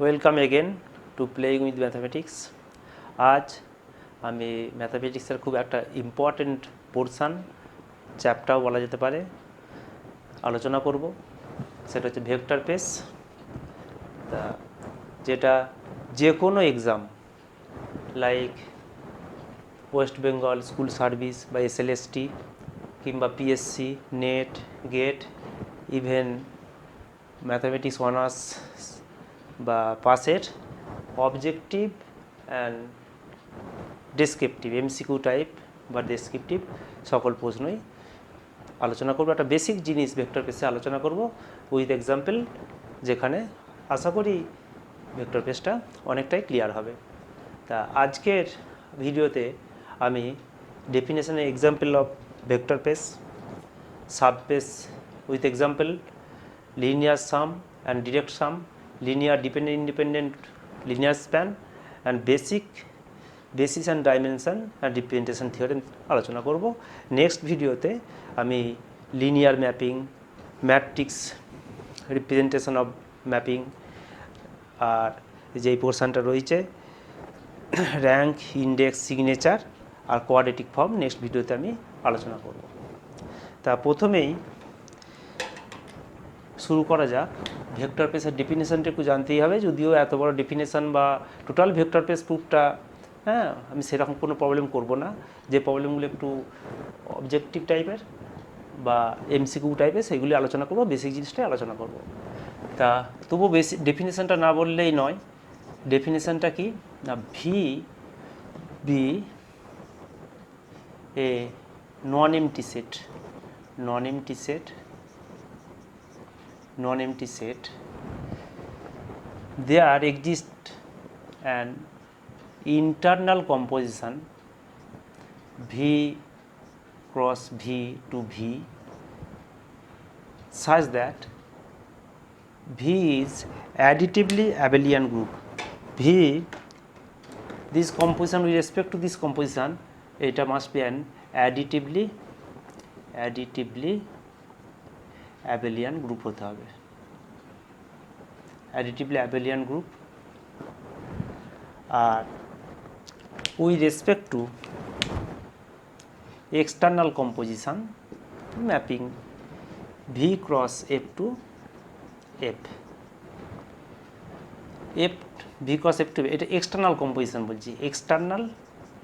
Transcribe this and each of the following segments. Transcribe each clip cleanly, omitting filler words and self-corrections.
Welcome again two playing with mathematics. আজ আমি ম্যাথামেটিক্সের খুব একটা ইম্পর্টেন্ট পোর্শান, চ্যাপ্টারও বলা যেতে পারে, আলোচনা করব। সেটা হচ্ছে ভেক্টর স্পেস, যেটা যে কোনো exam like West Bengal school service বা এসএলএসটি কিংবা PSC, NET, GATE, even mathematics honours বা পাসের objective and descriptive MCQ type বা ডেসক্রিপটিভ সকল প্রশ্নই আলোচনা করব। একটা বেসিক জিনিস ভেক্টর স্পেসে আলোচনা করব উইথ এক্সাম্পল, যেখানে আশা করি ভেক্টর স্পেসটা অনেকটাই ক্লিয়ার হবে। তা আজকের ভিডিওতে আমি ডেফিনেশনের example of vector space, subspace with example, linear sum and direct sum, linear dependent independent linear span and basis and dimension and representation theorem আলোচনা করব। নেক্সট ভিডিওতে আমি linear mapping, matrix representation of mapping, আর যেই পোর্শনটা রয়েছে rank, index, signature আর quadratic form, next ভিডিওতে আমি আলোচনা করব। তা প্রথমেই শুরু করা যাক। ভেক্টর স্পেসের ডেফিনেশনটা একটু জানতেই হবে, যদিও এত বড় ডেফিনেশন বা টোটাল ভেক্টর স্পেস প্রুফটা আমি সেরকম কোনো প্রবলেম করব না। যে প্রবলেমগুলো একটু অবজেক্টিভ টাইপের বা এমসিকিউ টাইপের সেগুলি আলোচনা করব, বেসিক জিনিসটাই আলোচনা করব। তা তবু বেসিক ডেফিনেশনটা না বললেই নয়। ডেফিনেশনটা কি না, V be a non empty set, non-empty set, there exists an internal composition V cross V to V such that V is additively abelian group. V, this composition with respect to this composition, it must be an additively abelian group হতে হবে, additively abelian group. আর with respect to external composition mapping V cross F to F, V cross F to, এটা external composition বলছি,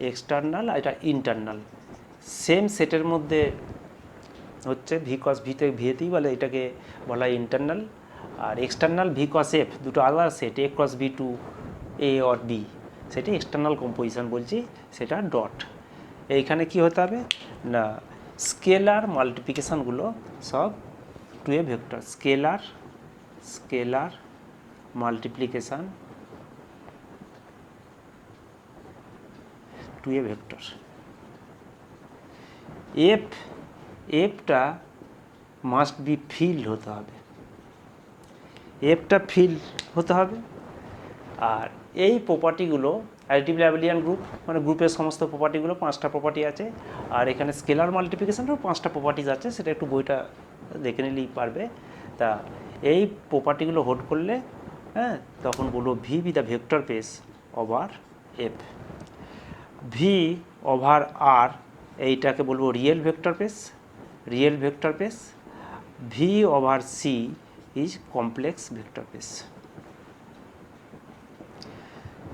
external এটা internal, same সেটের মধ্যে হচ্ছে V কস ভিতেই বলে, এটাকে বলা হয় ইন্টারনাল। আর এক্সটার্নাল ভি কস এফ দুটো আলাদা সেট, A cross B to A or B, সেটি এক্সটার্নাল কম্পোজিশন বলছি, সেটা ডট। এইখানে কি হতে হবে না, স্কেলার মাল্টিপ্লিকেশানগুলো সব to a vector, scalar multiplication to a vector. এফটা মাস্ট বি ফিল্ড হতে হবে, এফটা ফিল্ড হতে হবে। আর এই প্রপার্টিগুলো অ্যাডিটিভলি অ্যাবেলিয়ান গ্রুপ, মানে গ্রুপের সমস্ত প্রপার্টিগুলো 5টা প্রপার্টি আছে। আর এখানে স্কেলার মাল্টিপ্লিকেশানেরও 5টা প্রপার্টিজ আছে, সেটা একটু বইটা দেখে নিলেই পারবে। তা এই প্রপার্টিগুলো হোল্ড করলে তখন বলবো V be the vector space over F. V over R এইটাকে বলবো real vector space, V over C is complex vector space.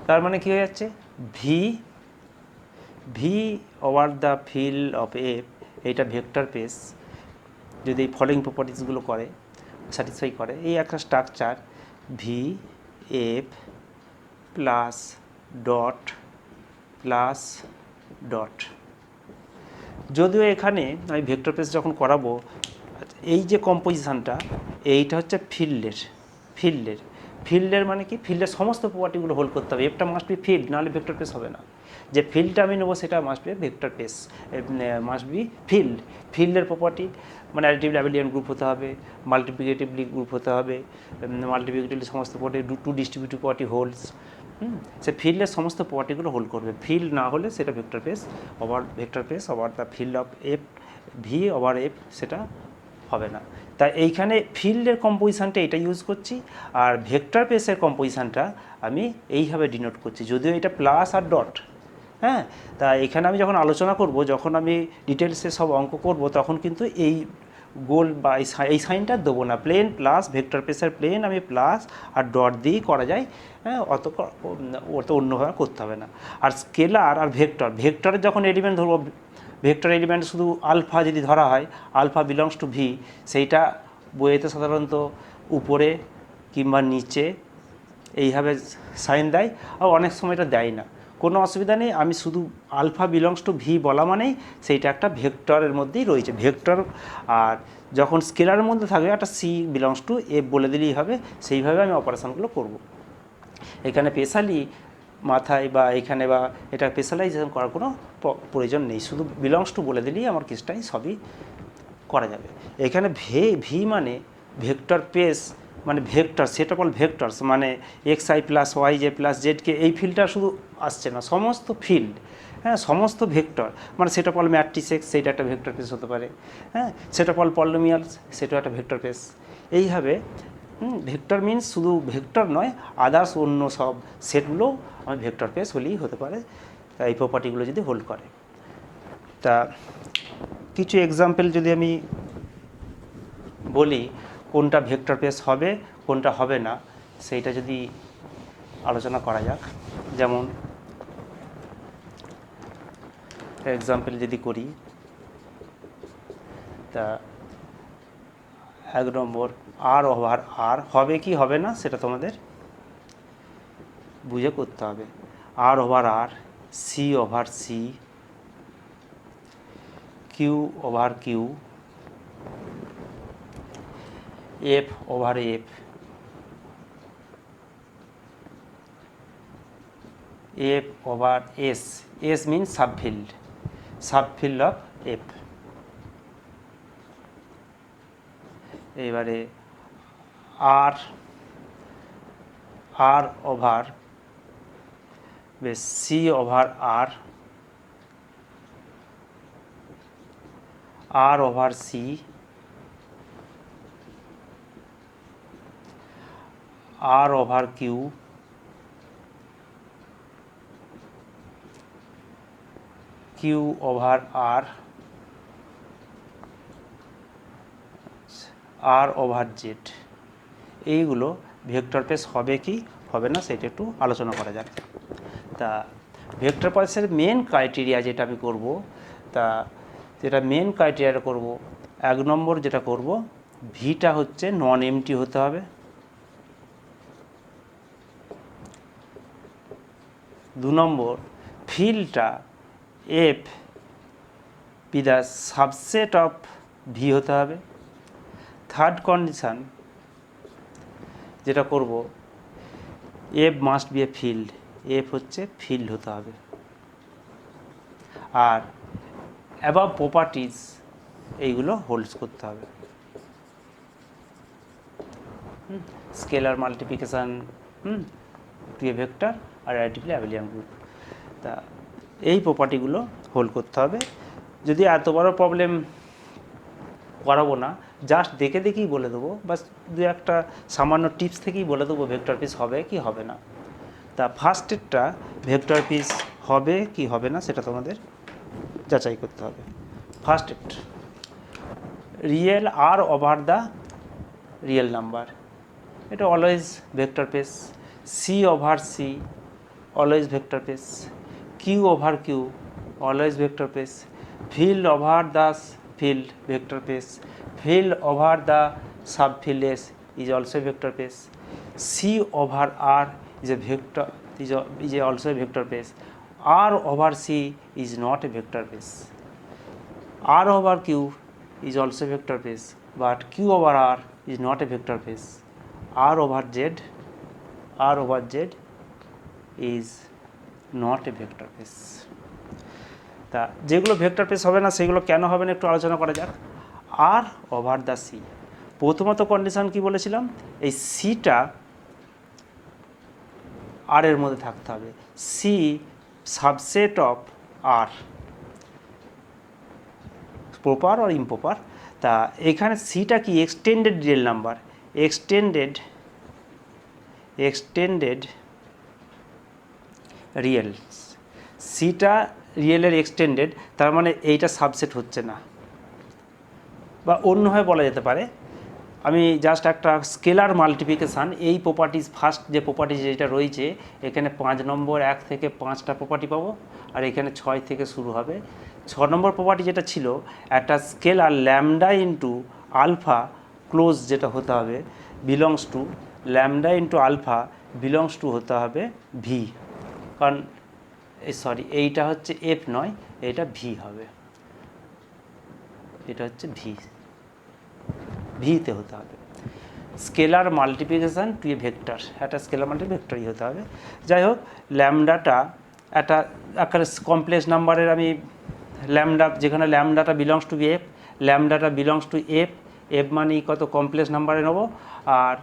তার মানে কী হয়ে যাচ্ছে, V over the field of F, এইটা ভেক্টর স্পেস যদি এই ফলোয়িং প্রপার্টিসগুলো করে, স্যাটিসফাই করে, এই একটা structure V F plus dot plus dot. যদিও এখানে আমি ভেক্টর স্পেস যখন করাবো, এই যে কম্পোজিশানটা এইটা হচ্ছে ফিল্ডের মানে কি, ফিল্ডের সমস্ত প্রপার্টিগুলো হোল্ড করতে হবে। এফটা মাস্ট বি ফিল্ড, নাহলে ভেক্টর স্পেস হবে না। যে ফিল্ডটা আমি নেবো সেটা must be vector space, must be ফিল্ডের প্রপার্টি, মানে অ্যাডিটিভলি অ্যাবেলিয়ান গ্রুপ হতে হবে, মাল্টিপ্লিকেটিভলি গ্রুপ হতে হবে, মাল্টিপ্লিকেটিভলি সমস্ত property to distributive property holds, সে ফিল্ডের সমস্ত প্রপার্টিগুলো হোল্ড করবে। ফিল্ড না হলে সেটা vector space over the field of F, V over F সেটা হবে না। তাই এইখানে ফিল্ডের কম্পোজিশানটা এটা ইউজ করছি, আর ভেক্টর স্পেসের কম্পোজিশানটা আমি এইভাবে ডিনোট করছি, যদিও এটা প্লাস আর ডট। হ্যাঁ, তা এখানে আমি যখন আলোচনা করব, যখন আমি ডিটেলসে সব অঙ্ক করব, তখন কিন্তু এই গোল বা এই সাইনটা দেবো না। প্লেন প্লাস ভেক্টর স্পেসের প্লেন আমি প্লাস আর ডট দিয়েই করা যায়। হ্যাঁ, অত অন্যভাবে করতে হবে না। আর স্কেলার আর ভেক্টরের যখন এলিমেন্ট ধরবো, ভেক্টর এলিমেন্ট শুধু আলফা যদি ধরা হয়, আলফা বিলংস টু ভি, সেইটা বইয়েতে সাধারণত উপরে কিংবা নিচে এইভাবে সাইন দেয়, আর অনেক সময় এটা দেয় না, কোনো অসুবিধা নেই। আমি শুধু আলফা বিলংস টু ভি বলা মানেই সেইটা একটা ভেক্টরের মধ্যেই রয়েছে ভেক্টর। আর যখন স্কেলারের মধ্যে থাকবে একটা সি বিলংস টু এফ বলে দিলেই হবে, সেইভাবে আমি অপারেশানগুলো করব। এখানে স্পেশালি মাথায় বা এখানে বা এটা স্পেশালাইজেশন করার কোনো প্রয়োজন নেই, শুধু বিলংস টু বলে দিলেই আমার কেসটাই সবই করা যাবে। এখানে ভি মানে ভেক্টর স্পেস, মানে vector set of all vectors, মানে X I plus Y J plus জেডকে এই ফিল্ডটা শুধু আসছে না, সমস্ত ফিল্ড, হ্যাঁ, সমস্ত ভেক্টর, মানে set of all matrix x, সেইটা একটা ভেক্টর স্পেস হতে পারে। হ্যাঁ, সেট অফ অল পলিনোমিয়ালস, সেটাও একটা ভেক্টর স্পেস। এইভাবে ভেক্টর মিনস শুধু ভেক্টর নয়, আদার্স অন্য সব সেটগুলো আমার ভেক্টর স্পেস হলেই হতে পারে, এই প্রপার্টিগুলো যদি হোল্ড করে। তা কিছু এক্সাম্পল যদি আমি বলি কোনটা ভেক্টর স্পেস হবে কোনটা হবে না, সেইটা যদি আলোচনা করা যাক। যেমন এক্সাম্পল যদি করি, তা 1 নম্বর আর ওভার আর হবে কি হবে না সেটা তোমাদের বুঝে করতে হবে। R over R, C over C, Q over Q, F over F, F over S, S means subfield of F. এবারে আর আর ওভার বেশ C over R, R over C, R over Q, Q over R, R over Z. এইগুলো vector space হবে কি হবে না সেটা একটু আলোচনা করা যাক। তা ভেক্টর স্পেসের মেন ক্রাইটেরিয়া যেটা আমি করব, তা যেটা মেন ক্রাইটেরিয়া করব, 1 নম্বর যেটা করব, ভিটা হচ্ছে নন এমটি হতে হবে। 2 নম্বর, ফিল্ডটা F be the subset of V হতে হবে। 3rd কন্ডিশান যেটা করব, F must be a field, F হচ্ছে ফিল্ড হতে হবে। আর অ্যাবাভ প্রপার্টিজ এইগুলো হোল্ডস করতে হবে। Scalar multiplication to a vector আর অ্যাডিটিভলি অ্যাবেলিয়ান গ্রুপ, তা এই প্রপার্টিগুলো হোল্ড করতে হবে। যদি এত বড় প্রবলেম করাবো না, জাস্ট দেখে দেখেই বলে দেবো, বাস দু একটা সামান্য টিপস থেকেই বলে দেবো ভেক্টর পিস হবে কি হবে না। তা ফার্স্ট স্টেপটা ভেক্টর পিস হবে কি হবে না সেটা তোমাদের যাচাই করতে হবে। First step, real R over the real number, এটা always vector space. C over C always vector space. Q over Q always vector space. Field over the field vector space, field over the subfield S is also a vector space. C over R is a vector is also a vector space. R over C is not a vector space. R over Q is also a vector space, but Q over R is not a vector space. R over Z is not a vector space. তা যেগুলো vector space হবে না সেগুলো কেন হবে না একটু আলোচনা করা যাক। আর ওভার দ্য সি, প্রথমত কন্ডিশন কি বলেছিলাম, এই সিটা আর এর মধ্যে থাকতে হবে। C subset of R, proper আর ইমপ্রপার। তা এখানে সিটা কি extended real number, extended real, সিটা রিয়েলের এক্সটেন্ডেড, তার মানে এইটা সাবসেট হচ্ছে না, বা অন্যভাবে বলা যেতে পারে আমি জাস্ট একটা স্কেলার মাল্টিপ্লিকেশান, এই প্রপার্টিজ ফার্স্ট যে প্রপার্টিজ যেটা রয়েছে এখানে 5 নম্বর 1 থেকে 5টা প্রপার্টি পাবো, আর এখানে 6 থেকে শুরু হবে। 6 নম্বর প্রপার্টি যেটা ছিল একটা scalar lambda into alpha close যেটা হতে হবে belongs to, lambda into alpha belongs to হতে হবে ভি, কারণ সরি এইটা হচ্ছে এফ নয়, এটা ভি হবে, এটা হচ্ছে ভিতে হতে হবে। Scalar multiplication to a vector, একটা স্কেলার ভেক্টরই হতে হবে। যাই হোক, ল্যামডাটা একটা কমপ্লেক্স নাম্বারের আমি ল্যামডা, যেখানে ল্যামডাটা বিলংস টু এফ, ল্যামডাটা বিলংস টু এফ, এফ মানে কত কমপ্লেক্স নাম্বারে নেবো, আর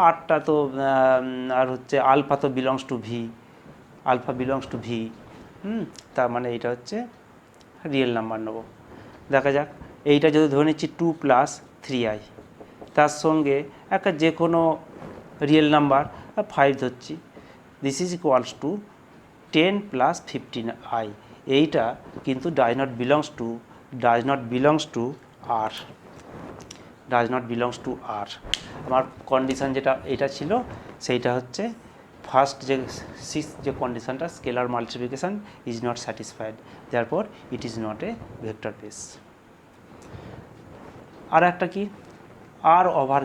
আটটা তো আর হচ্ছে আলফা তো belongs to V, alpha belongs to V, তার মানে এইটা হচ্ছে রিয়েল নাম্বার নেবো। দেখা যাক, এইটা যদি ধরে নিচ্ছি 2 + 3i, তার সঙ্গে একটা যে কোনো রিয়েল নাম্বার 5 ধরছি, this is equals to 10 + 15i, এইটা কিন্তু does not belongs to R, আমার কন্ডিশান যেটা এটা ছিল সেইটা হচ্ছে ফার্স্ট যে কন্ডিশানটা, scalar multiplication is not satisfied, therefore it is not a vector space. আর একটা কি, R over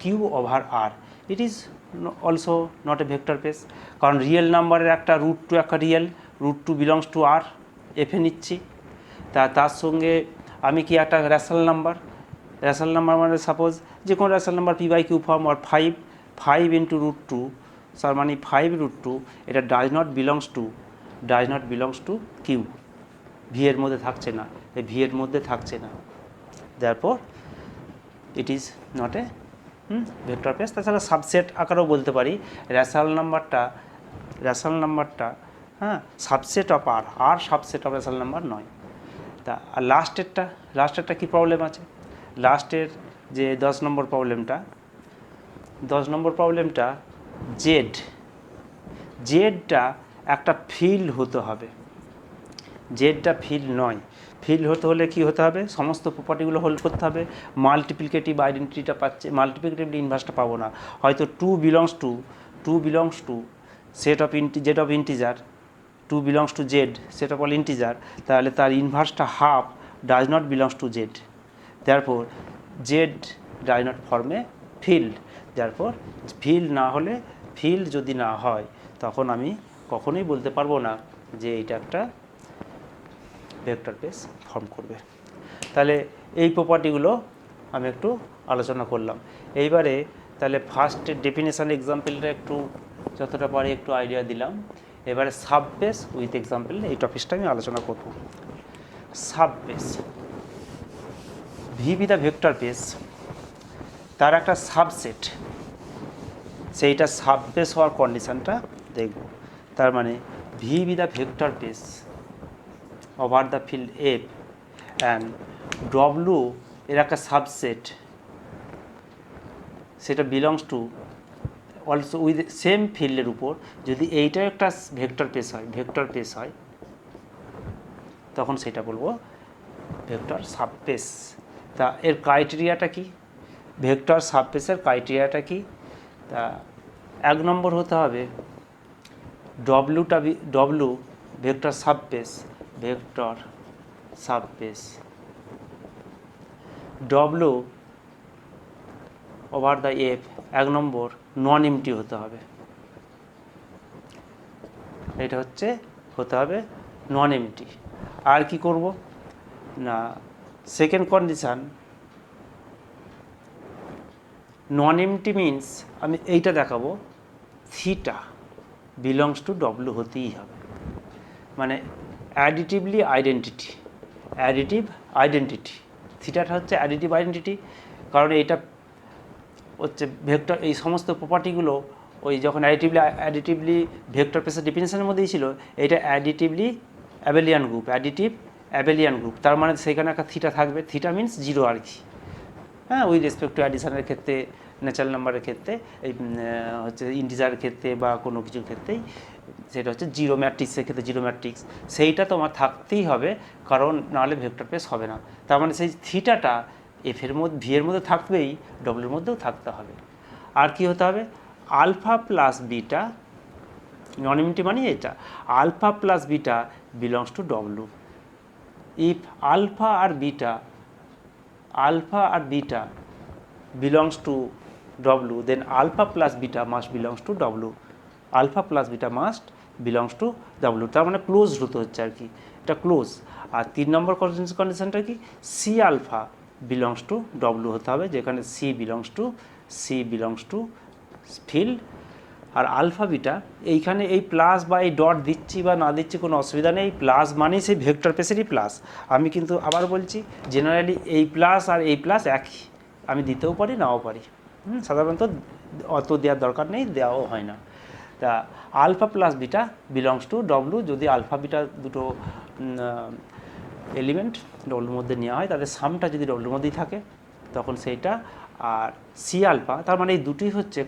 Q over R, it is also not a vector space, কারণ রিয়েল নাম্বারের একটা √2 একটা রিয়েল, √2 বিলংস টু আর, এফে নিচ্ছি। তার সঙ্গে আমি কি একটা রেশনাল নাম্বার মানে সাপোজ যে কোনো রেশনাল নাম্বার p/q ফর্ম, আর 5 ইন্টু √2, তার মানে 5√2, এটা does not belongs to Q, V এর মধ্যে থাকছে না, এই ভি এর মধ্যে থাকছে না, therefore it is not a vector space. তাছাড়া সাবসেট আকারেও বলতে পারি, রেশনাল নাম্বারটা হ্যাঁ subset of R subset of rational number নয়। তা আর লাস্টেরটা কী প্রবলেম আছে, লাস্টের যে 10 নম্বর প্রবলেমটা জেডটা একটা ফিল্ড হতে হবে, জেডটা ফিল্ড নয়, ফিল্ড হতে হলে কি হতে হবে, সমস্ত প্রপার্টিগুলো হোল্ড করতে হবে, মাল্টিপ্লিকেটিভ আইডেন্টিটিটা পাচ্ছে, মাল্টিপ্লিকেটিভ ইনভার্সটা পাবো না, হয়তো 2 belongs to set of Z of integer, 2 belongs to Z set of all integer, তাহলে তার ইনভার্সটা half does not belongs to Z, therefore Z does not form a field, therefore field যদি না হয় তখন আমি কখনোই বলতে পারবো না যে এইটা একটা ভেক্টর স্পেস ফর্ম করবে। তাহলে এই প্রপার্টিগুলো আমি একটু আলোচনা করলাম। এইবারে তাহলে ফার্স্ট ডেফিনেশন এক্সাম্পলটা একটু যতটা পারি একটু আইডিয়া দিলাম, এবারে সাববেস উইথ এক্সাম্পল এই টপিকটা আমি আলোচনা করব। Subbase, V be the vector space, তার একটা সাবসেট, সেইটা সাববেস হওয়ার কন্ডিশনটা দেখব। তার মানে V be the vector space over the field F and W এর একটা সাবসেট, সেটা belongs to also with same ফিল্ডের উপর, যদি এইটা একটা ভেক্টর স্পেস হয় তখন সেটা বলবো ভেক্টর সাবস্পেস। তা এর ক্রাইটেরিয়াটা কি, ভেক্টর সাবস্পেসের ক্রাইটেরিয়াটা কি, তা 1 নম্বর হতে হবে W vector subspace, W over the F 1 number non MT হতে হবে, এটা হতে হবে নন এমটি। আর কি করব না, সেকেন্ড কন্ডিশান নন এমটি মিনস আমি এইটা দেখাবো থিটা বিলংস টু ডব্লু হতেই হবে, মানে অ্যাডিটিভ আইডেন্টিটি, থিটাটা হচ্ছে অ্যাডিটিভ আইডেন্টিটি, কারণ এইটা হচ্ছে ভেক্টর, এই সমস্ত প্রপার্টিগুলো ওই যখন অ্যাডিটিভলি ভেক্টর স্পেসের ডেফিনেশনের মধ্যেই ছিল, এটা additively abelian group, additive abelian group, তার মানে সেখানে একটা থিটা থাকবে, থিটা মিনস জিরো আর কি, হ্যাঁ, উইথ রেসপেক্ট টু অ্যাডিশনের ক্ষেত্রে, ন্যাচারাল নাম্বারের ক্ষেত্রে, এই হচ্ছে ইন্টিজারের ক্ষেত্রে বা কোনো কিছুর ক্ষেত্রেই সেটা হচ্ছে জিরো, ম্যাট্রিক্সের ক্ষেত্রে জিরো ম্যাট্রিক্স, সেইটা তোমার থাকতেই হবে, কারণ নাহলে ভেক্টর স্পেস হবে না। তার মানে সেই থিটাটা এফ এর মধ্যে, ভি এর মধ্যে থাকবেই, ডব্লিউর মধ্যেও থাকতে হবে। আর কি হতে হবে, alpha plus beta, non unity মানে এটা, alpha plus beta belongs to W. If alpha আর beta belongs to W, then alpha plus beta must belongs to W. Alpha plus beta must belongs to W, তার মানে close হতে হচ্ছে আর কি, এটা close. আর 3 নম্বর কন্ডিশনটা কি, C alpha belongs to W হতে হবে, যেখানে সি বিলংস টু ফিল্ড। আর আলফা বিটা এইখানে এই প্লাস বা এই ডট দিচ্ছি বা না দিচ্ছি কোনো অসুবিধা নেই, প্লাস মানেই সেই ভেক্টর স্পেসেরই প্লাস। আমি কিন্তু আবার বলছি, জেনারেলি এই প্লাস আর এই প্লাস একই, আমি দিতেও পারি নাও পারি, সাধারণত অত দেওয়ার দরকার নেই, দেওয়াও হয় না। তা alpha plus beta belongs to W, যদি আলফা বিটা দুটো এলিমেন্ট ডব্লুর মধ্যে নেওয়া হয়, তাদের সামটা যদি ডব্লুর মধ্যেই থাকে তখন সেইটা। আর সি আলফা, তার মানে এই দুটি হচ্ছে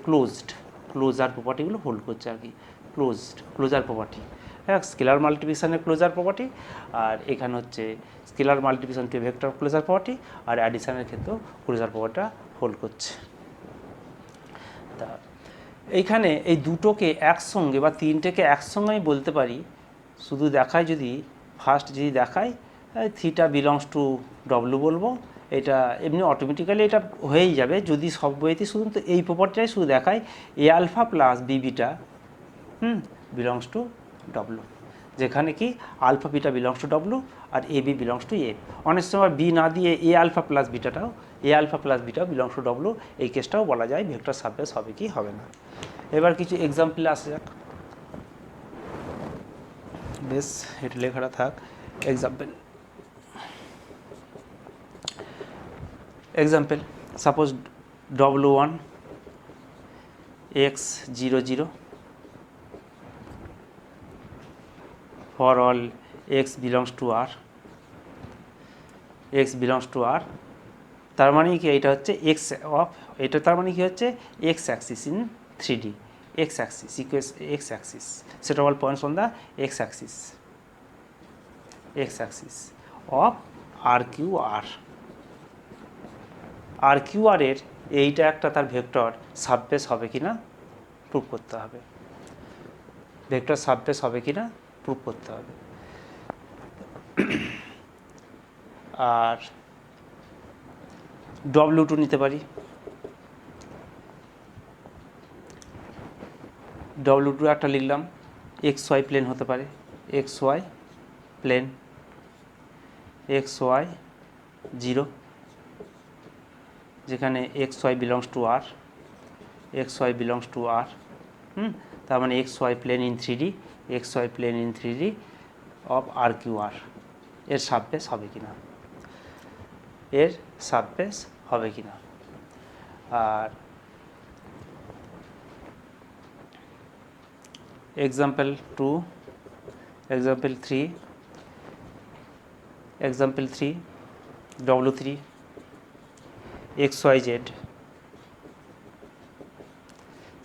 ক্লোজার প্রপার্টিগুলো হোল্ড করছে আর কি, ক্লোজার প্রপার্টি, হ্যাঁ, স্কেলার মাল্টিপ্লিকেশনের ক্লোজার প্রপার্টি, আর এখানে হচ্ছে scalar multiplication to vector closure property, আর অ্যাডিশনের ক্ষেত্রেও ক্লোজার প্রপার্টিটা হোল্ড করছে। তা এইখানে এই দুটোকে একসঙ্গে বা তিনটেকে একসঙ্গে আমি বলতে পারি, শুধু দেখায় যদি ফার্স্ট যদি দেখায় থিটা বিলংস টু ডব্লু বলবো, এটা এমনি অটোমেটিক্যালি এটা হয়েই যাবে। যদি সব বইতে শুধু এই প্রপার্টিটাই শুধু দেখায়, A alpha plus B beta belongs to W, যেখানে কি alpha beta belongs to W আর A B belongs to A. অনেক সময় বি না দিয়ে এ আলফা প্লাস বিটাটাও, এ আলফা প্লাস বিটাও বিলংস টু ডব্লু, এই কেসটাও বলা যায় ভেক্টর সাবস্পেস হবে কি হবে না। এবার কিছু এক্সাম্পলে আসা যাক, বেশ এটা লেখাটা থাক। Example suppose W1 x00 for all x belongs to R, তার মানে কি এটা হচ্ছে x অফ, এটা তার মানে কি হচ্ছে x axis in 3D, x axis set all points on the x axis of RQR এর এইটা একটা তার ভেক্টর সাবস্পেস হবে কিনা প্রুভ করতে হবে, আর W2 নিতে পারি, W2 একটা লিখলাম, XY প্লেন হতে পারে, XY প্লেন, XY 0, যেখানে XY বিলংস টু R, তার মানে XY plane in 3D of RQR এর সাবস্পেস হবে কিনা, আর example 3 W3 XYZ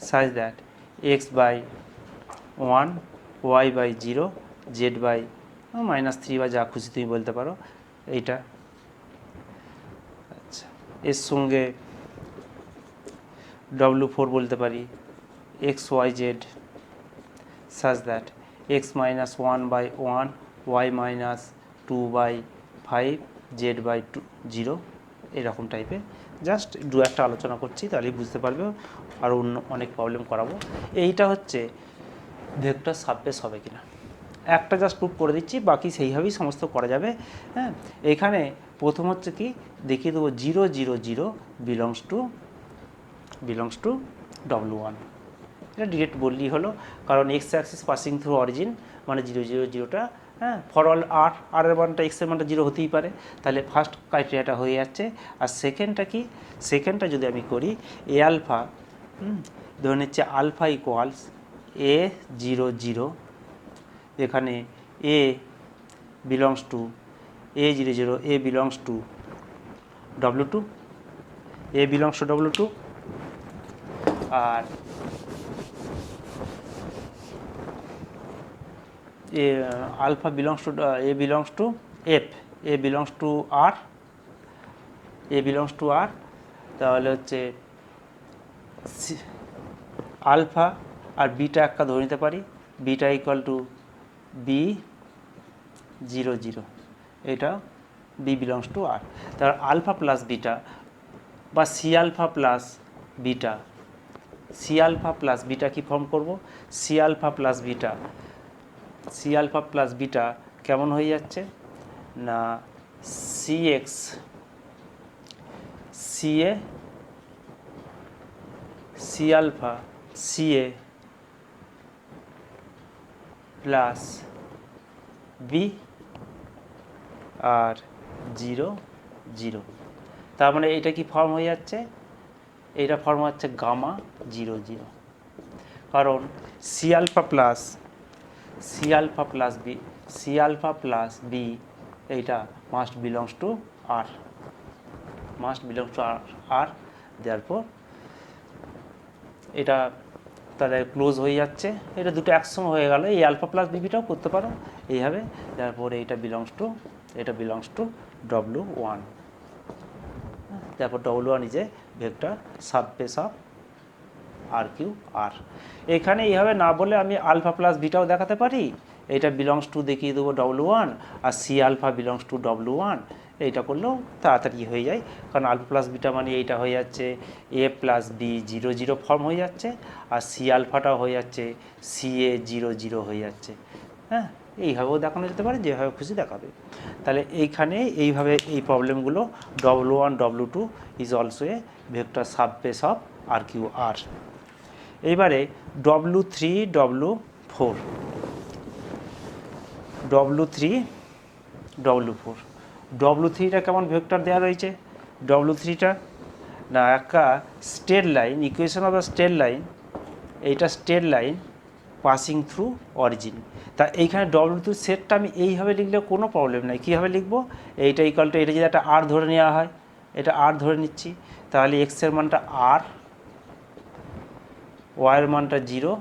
such that x by 1, y by 0, z by -3 বা যা খুশি তুমি বলতে পারো এইটা। আচ্ছা, এর সঙ্গে W4 বলতে পারি XYZ such that x minus 1 by 1, y minus 2 by 5, z by 0, এরকম টাইপের। জাস্ট দু একটা আলোচনা করছি, তাহলেই বুঝতে পারবে, আরও অন্য অনেক প্রবলেম করাবো। এইটা হচ্ছে ভেক্টর সাবস্পেস হবে কিনা, একটা জাস্ট প্রুভ করে দিচ্ছি, বাকি সেইভাবেই সমস্ত করা যাবে। হ্যাঁ, এখানে প্রথম হচ্ছে কি দেখিয়ে দেবো 0 0 0 বিলংস টু W1, এটা ডিরেক্ট বললেই হলো, কারণ x Axis passing through origin মানে 0 0 0টা, হ্যাঁ, ফর অল আর এর মানটা এক্সের মানটা 0 হতেই পারে, তাহলে ফার্স্ট ক্রাইটেরিয়াটা হয়ে যাচ্ছে। আর সেকেন্ডটা যদি আমি করি, এ আলফা ধরে নিচ্ছে আলফা ইকুয়ালস A00, এখানে A belongs to A00, A belongs to W2, A belongs to W2, আর alpha belongs to A belongs to F, A belongs to R, A belongs to R, তাহলে হচ্ছে alpha আর beta একটা ধরে নিতে পারি, beta equal to B00, এটা B belongs to R। তাহলে আলফা প্লাস বিটা বা C alpha plus beta, C alpha plus beta কী ফর্ম করব, C alpha plus beta, C alpha plus beta কেমন হয়ে যাচ্ছে না CX CA C alpha CA plus B আর 0 তার মানে এটা কি ফর্ম হয়ে যাচ্ছে, এইটা ফর্ম হচ্ছে গামা 00, কারণ C alpha plus B, C alpha plus B এইটা must belongs to R, must belongs to R, therefore এটা তাহলে ক্লোজ হয়ে যাচ্ছে, এটা দুটো একসঙ্গে হয়ে গেল, এই আলফা প্লাস বিটাও করতে পারো এইভাবে, তারপরে এটা বিলংস টু W1, তারপর W1 is a vector subspace of RQ R। এখানে এইভাবে না বলে আমি আলফা প্লাস বিটাও দেখাতে পারি, এটা বিলংস টু দেখিয়ে দেবো W1, আর C alpha belongs to W1, এইটা করলেও তাড়াতাড়ি হয়ে যায়, কারণ আলফা প্লাস বিটা মানে এইটা হয়ে যাচ্ছে A প্লাস B00 ফর্ম হয়ে যাচ্ছে, আর সি আলফাটাও হয়ে যাচ্ছে CA00 হয়ে যাচ্ছে। হ্যাঁ, এইভাবেও দেখানো যেতে পারে, যেভাবে খুশি দেখাবে। তাহলে এইখানে এইভাবে এই প্রবলেমগুলো W1 W2 is also a vector subspace of RQ R। এইবারে W3 W4, W3টা কেমন ভেক্টর দেওয়া রয়েছে, W3টা না একটা straight line, equation of the straight line, এইটা straight line passing through origin. তা এইখানে W2 সেটটা আমি এইভাবে লিখলে কোনো প্রবলেম নাই, কীভাবে লিখবো, এইটা ইকুয়াল টু, এটা যদি একটা R ধরে নেওয়া হয়, এটা R ধরে নিচ্ছি, তাহলে X এর মানটা R, Y এর মানটা 0,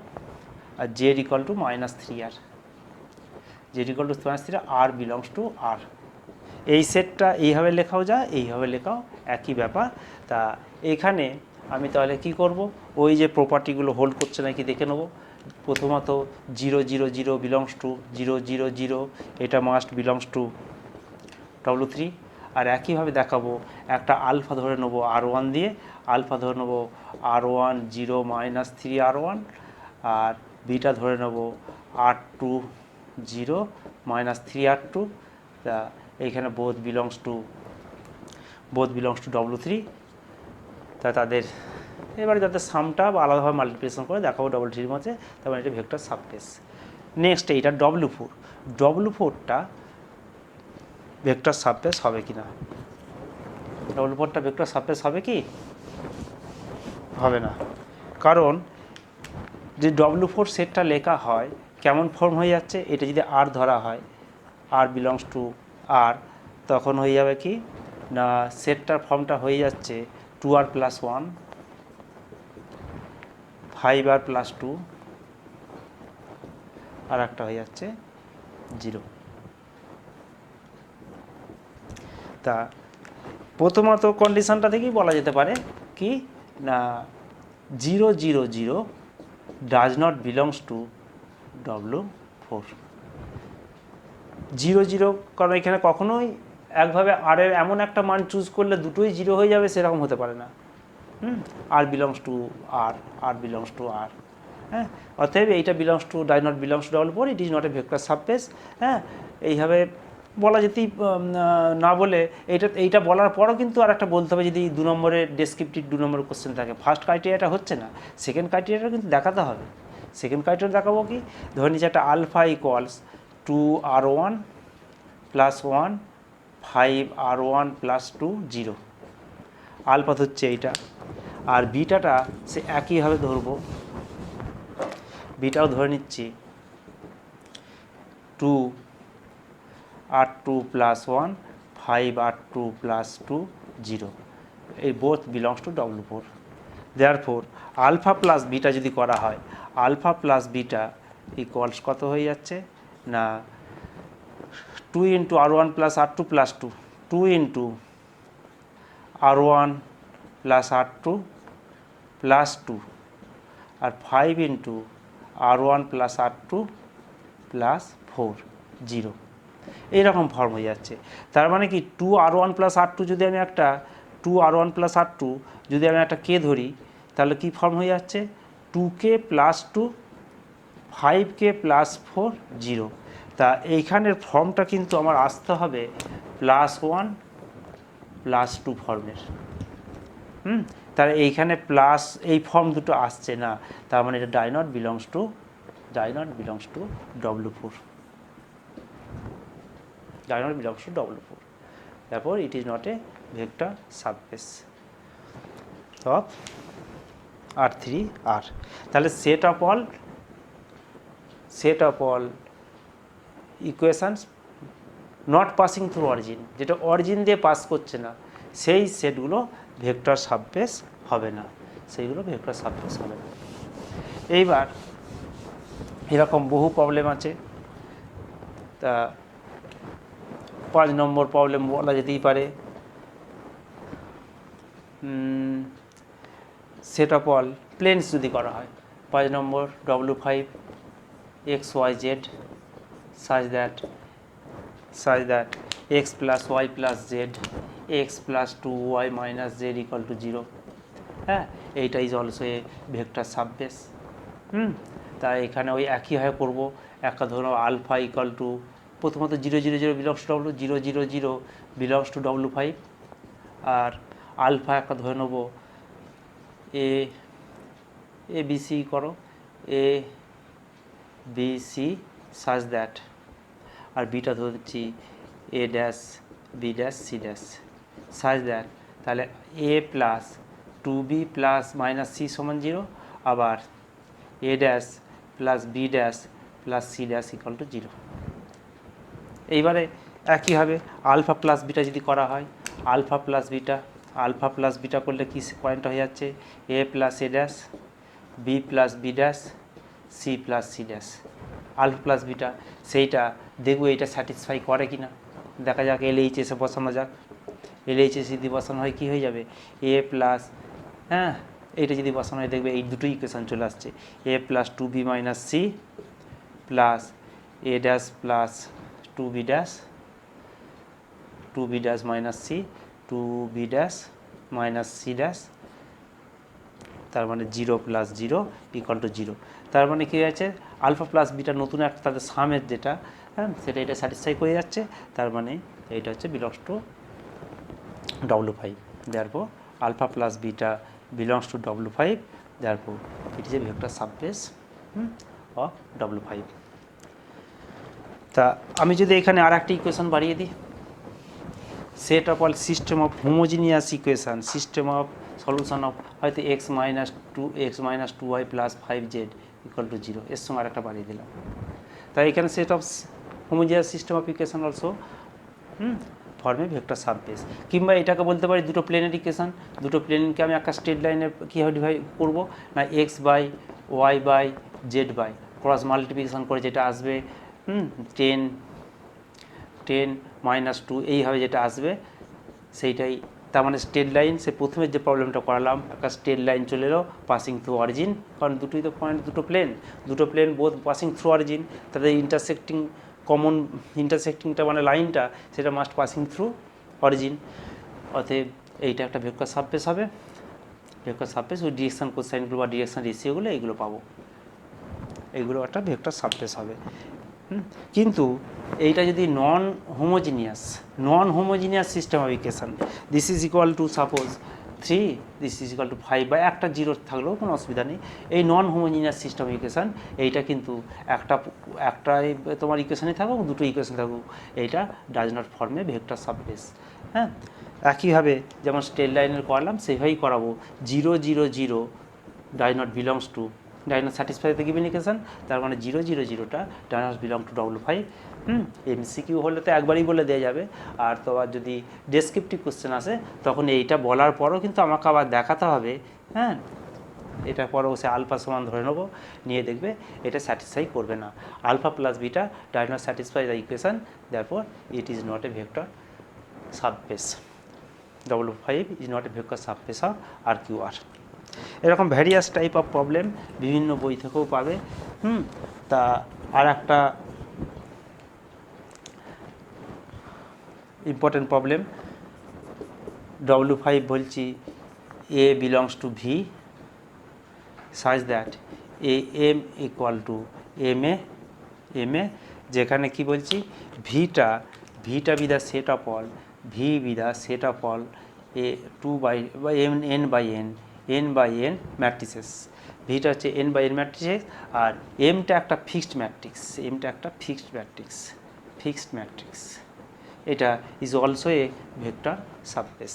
আর Z equal to -3R, Z equal to -3, R belongs to R। এই সেটটা এইভাবে লেখাও যায়, এইভাবে লেখাও একই ব্যাপার। তা এখানে আমি তাহলে কি করব, ওই যে প্রপার্টিগুলো হোল্ড করছে নাকি দেখে নেব। প্রথমত 000 বিলংস টু 000, এটা মাস্ট বিলংস টু W3, আর একইভাবে দেখাবো একটা আলফা ধরে নেবো R1 দিয়ে, আলফা ধরে নেবো R1 0 -3R1, আর বিটা ধরে নেবো R2 0 -3R2। তা এইখানে বোথ বিলংস টু W3। তা তাদের এবারে যাদের সামটা বা আলাদাভাবে মাল্টিপ্লিকেশন করে দেখাবো W3-র মধ্যে, তারপরে এটা ভেক্টর সাবস্পেস। নেক্সট এইটা W4টা ভেক্টর সাবস্পেস হবে কি না, W4টা ভেক্টর সাবস্পেস হবে কি, হবে না, কারণ যে W4 সেটটা লেখা হয় কেমন ফর্ম হয়ে যাচ্ছে, এটা যদি R ধরা হয়, R বিলংস টু R, তখন হয়ে যাবে কি না সেটটার ফর্মটা হয়ে যাচ্ছে 2R + 1, 5R + 2, আর একটা হয়ে যাচ্ছে 0। তা প্রথমত কন্ডিশনটা থেকেই বলা যেতে পারে কি না 000 does not belongs to W4। 0 কারণ এখানে কখনোই একভাবে আর এর এমন একটা মান চুজ করলে দুটোই 0 হয়ে যাবে সেরকম হতে পারে না। R belongs to R belongs to R। হ্যাঁ, অতএব এইটা belongs to does not belongs to W4, it is not a vector subspace. হ্যাঁ, এইভাবে বলা যেতেই না বলে এইটা বলার পরও কিন্তু আর একটা বলতে হবে, যদি 2 নম্বরের ডেসক্রিপটিভ 2 নম্বরের কোশ্চেন থাকে, ফার্স্ট ক্রাইটেরিয়াটা হচ্ছে না, সেকেন্ড ক্রাইটেরিয়াটা কিন্তু দেখাতে হবে। সেকেন্ড ক্রাইটেরিয়া দেখাবো কি, ধরে নিচ্ছি একটা alpha equals 2R1 + 1, 5R1 + 2, 0। Alpha হচ্ছে এইটা, আর বিটাটা সে একইভাবে ধরবো, বিটাও ধরে নিচ্ছি 2 r2 plus 1, 5 r2 plus 2, 0. এই both belongs to W4. Therefore alpha plus beta যদি করা হয়, alpha plus beta equals কত হয়ে যাচ্ছে না 2 into r1 plus r2 plus 2, 2 into r1 plus r2 plus 2 আর 5 into r1 plus r2 plus 4, 0. এইরকম form হয়ে যাচ্ছে। তার মানে কি 2 r1 plus r2 যদি আমি একটা 2 r1 plus r2 যদি আমি একটা কে ধরি, তাহলে কি ফর্ম হয়ে যাচ্ছে 2k plus 2, 5k plus 4, 0. তা এইখানের ফর্মটা কিন্তু আমার আসতে হবে +1 +2 ফর্মের। তাহলে এইখানে প্লাস এই ফর্ম দুটো আসছে না, তার মানে এটা does not belongs to W4. Does not belongs to W4. Therefore it is not a vector subspace of R3R. তাহলে set of all equations not passing through origin, যেটা অরিজিন দিয়ে পাস করছে না, সেই সেটগুলো ভেক্টর সাবস্পেস হবে না, এইবার এরকম বহু প্রবলেম আছে। তা 5 নম্বর প্রবলেম বলা যেতেই পারে, সেট অফ অল প্লেনস যদি করা হয়। 5 নম্বর W5 XYZ such that x plus y plus z, x plus 2y minus z equal to 0. হ্যাঁ, এইটা is also a vector subspace. তাই এখানে ওই একইভাবে করবো। একটা ধরো আলফা ইকুয়াল টু প্রথমত 0 0 0 belongs to W, 0 0 0 belongs to W5, আর আলফা একটা ধরে নেবো এ বি সি করো, A B C such that, আর বিটা ধরছি A dash B dash C dash such that, তাহলে A plus 2b plus minus C সমান 0, আবার A dash plus B dash plus C dash equal to 0। এইবারে একইভাবে alpha plus beta যদি করা হয়, আলফা প্লাস বিটা করলে কি পয়েন্ট হয়ে যাচ্ছে A plus A dash, B plus B dash, C plus C dash. Alpha plus beta সেইটা দেখবো এইটা স্যাটিসফাই করে কি না, দেখা যাক। LHS-এ বসানো যাক। LHS যদি বসানো হয় কী হয়ে যাবে এ প্লাস, হ্যাঁ এইটা যদি বসানো হয় দেখবে এই দুটো ইকুয়েশন চলে আসছে, A plus 2b minus C plus A dash plus 2b dash minus C, 2b dash minus C dash, তার মানে 0 প্লাস 0 ইকুয়াল টু 0। তার মানে কী হয়েছে আলফা প্লাস বিটা নতুন একটা তাদের সামের যেটা, হ্যাঁ সেটা এটা স্যাটিসফাই করে যাচ্ছে, তার মানে এইটা হচ্ছে belongs to W5। therefore alpha plus beta belongs to W5, therefore it is a vector subspace of W5. তা আমি যদি এখানে আর একটা ইকুয়েশন বাড়িয়ে দিই, set of all system of homogeneous equation, system of solution of হয়তো x minus 2y plus 5z equal to 0, এর সঙ্গে আর একটা বাড়িয়ে দিলাম। তাই এখানে set of homogeneous system of equation also ফর্মে ভেক্টর সাবস্পেস। কিংবা এটাকে বলতে পারি দুটো প্লেনের ইকুয়েশন, দুটো প্লেনকে আমি একটা স্ট্রেট লাইনের কীভাবে ডিভাইড করবো না x by Y by Z by cross multiplication করে যেটা আসবে 10 minus 2 এইভাবে যেটা আসবে সেইটাই। তার মানে স্ট্রেট লাইন, সে প্রথমে যে প্রবলেমটা করালাম একটা স্ট্রেট লাইন চলে এলো পাসিং থ্রু অরিজিন, কারণ দুটোই তো পয়েন্ট, দুটো plane both passing through origin, তাদের কমন ইন্টারসেক্টিংটা মানে লাইনটা সেটা মাস্ট পাসিং থ্রু অরিজিন। অতএব এইটা একটা ভেক্টর সাবস্পেস হবে, ভেক্টর সাবস্পেস ওই ডিরেকশন কোসাইনগুলো বা ডিরেকশন রেশিওগুলো এইগুলো পাবো, এইগুলো একটা ভেক্টর সাবস্পেস হবে। কিন্তু এইটা যদি non homogeneous system of equation, this is equal to suppose 3, this is equal to 5 বা একটা 0 থাকলেও কোনো অসুবিধা নেই। এই non homogeneous system of equation এইটা কিন্তু একটাই তোমার ইকুয়েশনই থাকুক, দুটো ইকুয়েশন থাকুক, এইটা ডাজ নট ফর্মে ভেক্টর সাবস্পেস। হ্যাঁ, একইভাবে যেমন স্ট্রেট লাইনের করালাম সেইভাবেই করাবো 0 0 0 ডাজ নট বিলংস টু ডাইনাস স্যাটিসফাইতে গিভেন ইকুয়েশন, তার মানে 0 0 0টা ডাইনাস বিলং টু W5। এমসিকিউ হলে তো একবারই বলে দেওয়া যাবে, আর তো আর যদি ডেসক্রিপটিভ কোশ্চেন আসে তখন এইটা বলার পরও কিন্তু আমাকে আবার দেখাতে হবে। হ্যাঁ, এটা পরেও সে আলফা সমান ধরে নেবো, নিয়ে দেখবে এটা স্যাটিসফাই করবে না। Alpha plus beta does not satisfy the equation, therefore it is not a vector subspace. W5 is not a vector subspace of RQR। এরকম ভ্যারিয়াস টাইপ অফ প্রবলেম বিভিন্ন বই থেকেও পাবে। তা আর একটা ইম্পর্টেন্ট প্রবলেম, W5 বলছি A belongs to V such that AM equal to MA, যেখানে কি বলছি ভিটা be the set of all, V be the set of all A 2 by n by n matrices. ভিটা হচ্ছে n by n ম্যাট্রিসেস, আর এমটা একটা fixed matrix, এটা is also a vector subspace.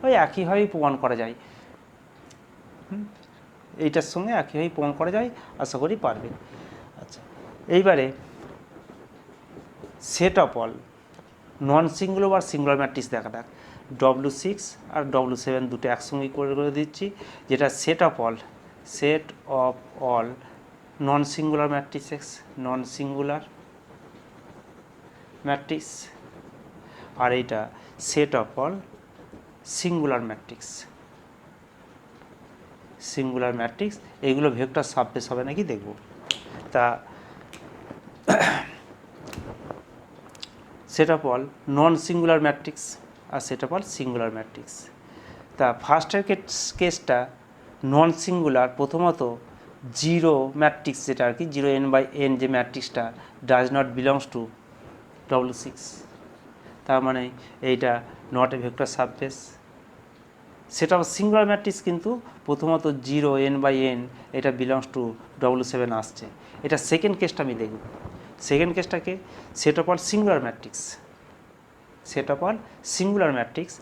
ওই একইভাবেই প্রমাণ করা যায়, এইটার সঙ্গে একইভাবেই প্রমাণ করা যায়, আশা করি পারবে। আচ্ছা, এইবারে set of all non singular বা সিঙ্গুলার ম্যাট্রিক্স দেখা যাক। W6 আর W7 দুটো একসঙ্গে করে দিচ্ছি, যেটা set of all non singular matrix, আর এইটা set of all singular matrix. এইগুলো ভেক্টর সাবস্পেস হবে নাকি দেখব। তা set of all non singular matrix আর set of all singular matrix. তা ফার্স্টের কেসটা নন সিঙ্গুলার, প্রথমত জিরো ম্যাট্রিক্স, যেটা আর কি 0n/n যে ম্যাট্রিক্সটা does not belongs to W6, তার মানে এইটা নট এ ভেক্টর সাবস্পেস। সেটা সিঙ্গুলার ম্যাট্রিক্স, কিন্তু প্রথমত 0n/n এটা বিলংস টু W7 আসছে। এটা সেকেন্ড কেসটা আমি দেখব। সেকেন্ড কেসটাকে set of all singular matrix,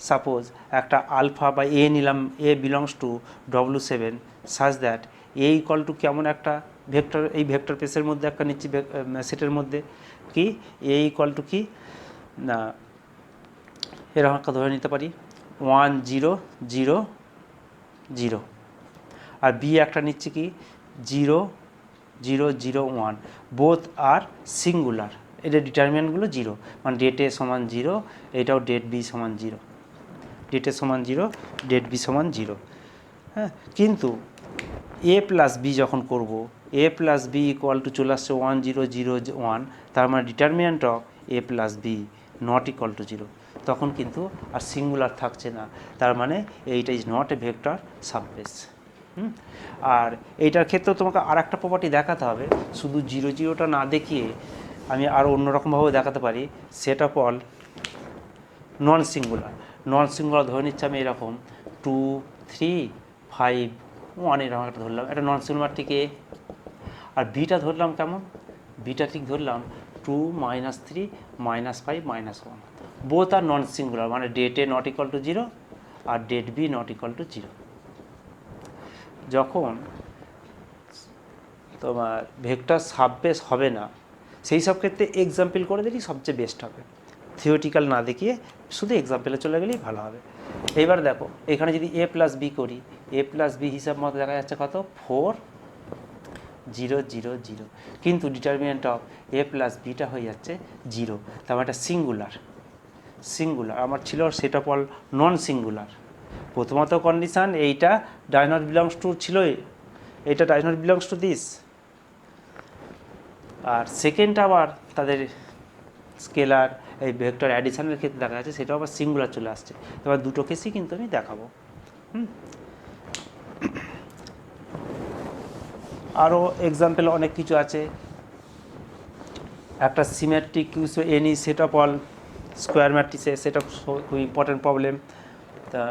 suppose একটা আলফা বা এ নিলাম, এ বিলংস টু W7 সাজ দ্যাট এ ইকুয়াল টু কেমন একটা ভেক্টর, এই ভেক্টর স্পেসের মধ্যে একটা নিচ্ছি সেটের মধ্যে কি এ ইকুয়াল টু কি না, এরকম একটা ধরে নিতে পারি 1 0 0 0, আর বি একটা নিচ্ছি কি 0 0 0 1, বোথ আর সিঙ্গুলার। এটা ডিটারমিনেন্টগুলো 0, মানে ডেট এ সমান 0, এটাও ডেট বি সমান 0, ডেট এ সমান 0, ডেট বি সমান 0। হ্যাঁ, কিন্তু এ প্লাস বি যখন করব, A plus B equal to চলে আসছে 1 0 0 1, তার মানে determinant of A plus B not equal to 0, তখন কিন্তু আর সিঙ্গুলার থাকছে না, তার মানে এইটা is not a vector subspace. আর এইটার ক্ষেত্রেও তোমাকে আর একটা প্রপার্টি দেখাতে হবে, শুধু 0 0টা না দেখিয়ে আমি আরও অন্যরকমভাবেও দেখাতে পারি। Set of all non singular ধরে নিচ্ছি আমি এরকম 2 3 5 1 এরকম একটা ধরলাম, একটা নন সিঙ্গুলার ঠিক এ, আর বিটা ধরলাম কেমন, বিটা ঠিক ধরলাম 2 -3 -5 -1, বোথ আর নন সিঙ্গুলার, মানে det A not equal to 0 আর det B not equal to 0। যখন তোমার ভেক্টর সাবস্পেস হবে না, সেই সব ক্ষেত্রে এক্সাম্পল করে দিলেই সবচেয়ে বেস্ট হবে, থিওরিটিক্যাল না দেখিয়ে শুধু এক্সাম্পলে চলে গেলেই ভালো হবে। এইবার দেখো এখানে যদি এ প্লাস বি করি, এ প্লাস বি হিসাব মতো দেখা যাচ্ছে কত 4 0 0 0, কিন্তু determinant of A plus beta হয়ে যাচ্ছে 0, তার মানে এটা সিঙ্গুলার আমার ছিল set of all non singular. প্রথমত কন্ডিশান এইটা ডাজ নট বিলংস টু ছিল, এইটা does not belongs to this, আর সেকেন্ড আবার তাদের স্কেলার এই ভেক্টর অ্যাডিশনের ক্ষেত্রে দেখা যাচ্ছে সেটা আবার সিঙ্গুলার চলে আসছে। এবার দুটো কেসই কিন্তু আমি দেখাবো। আরও এক্সাম্পল অনেক কিছু আছে। একটা symmetric any set of all square ম্যাট্রিক্সে, সেটা খুব ইম্পর্টেন্ট প্রবলেম। তা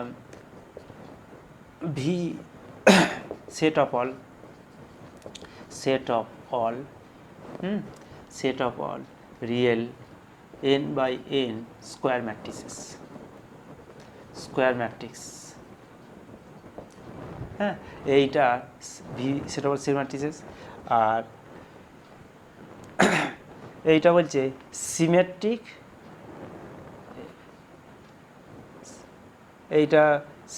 V set of all real n/n square matrix, হ্যাঁ, এইটা ভি সেটা বল সি ম্যাট্রিসেস। আর এইটা বলছে সিমেট্রিক, এইটা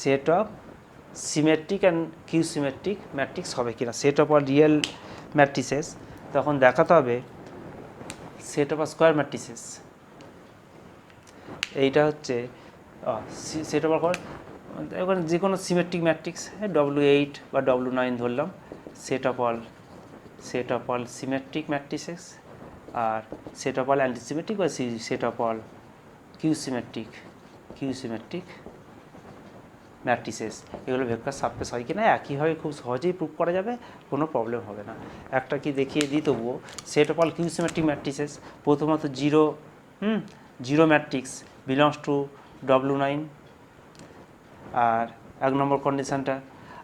set of symmetric and skew symmetric matrix হবে কিনা, set of R real matrices, তখন দেখাতে হবে set of R square matrices. এইটা হচ্ছে সেট অফ আর এবার যে কোনো সিমেট্রিক ম্যাট্রিক্স W8 বা W9 ধরলাম, set of all symmetric matrices, আর সেট অফ অল অ্যান্টিসিমেট্রিক বা set of all Q symmetric matrices. এগুলো ভেক্টর সাবস্পেস হয় কিনা একইভাবে খুব সহজেই প্রুভ করা যাবে, কোনো প্রবলেম হবে না। একটা কি দেখিয়ে দিই তবুও, set of all Q symmetric matrices প্রথমত zero matrix belongs to W9, আর 1 নম্বর কন্ডিশানটা।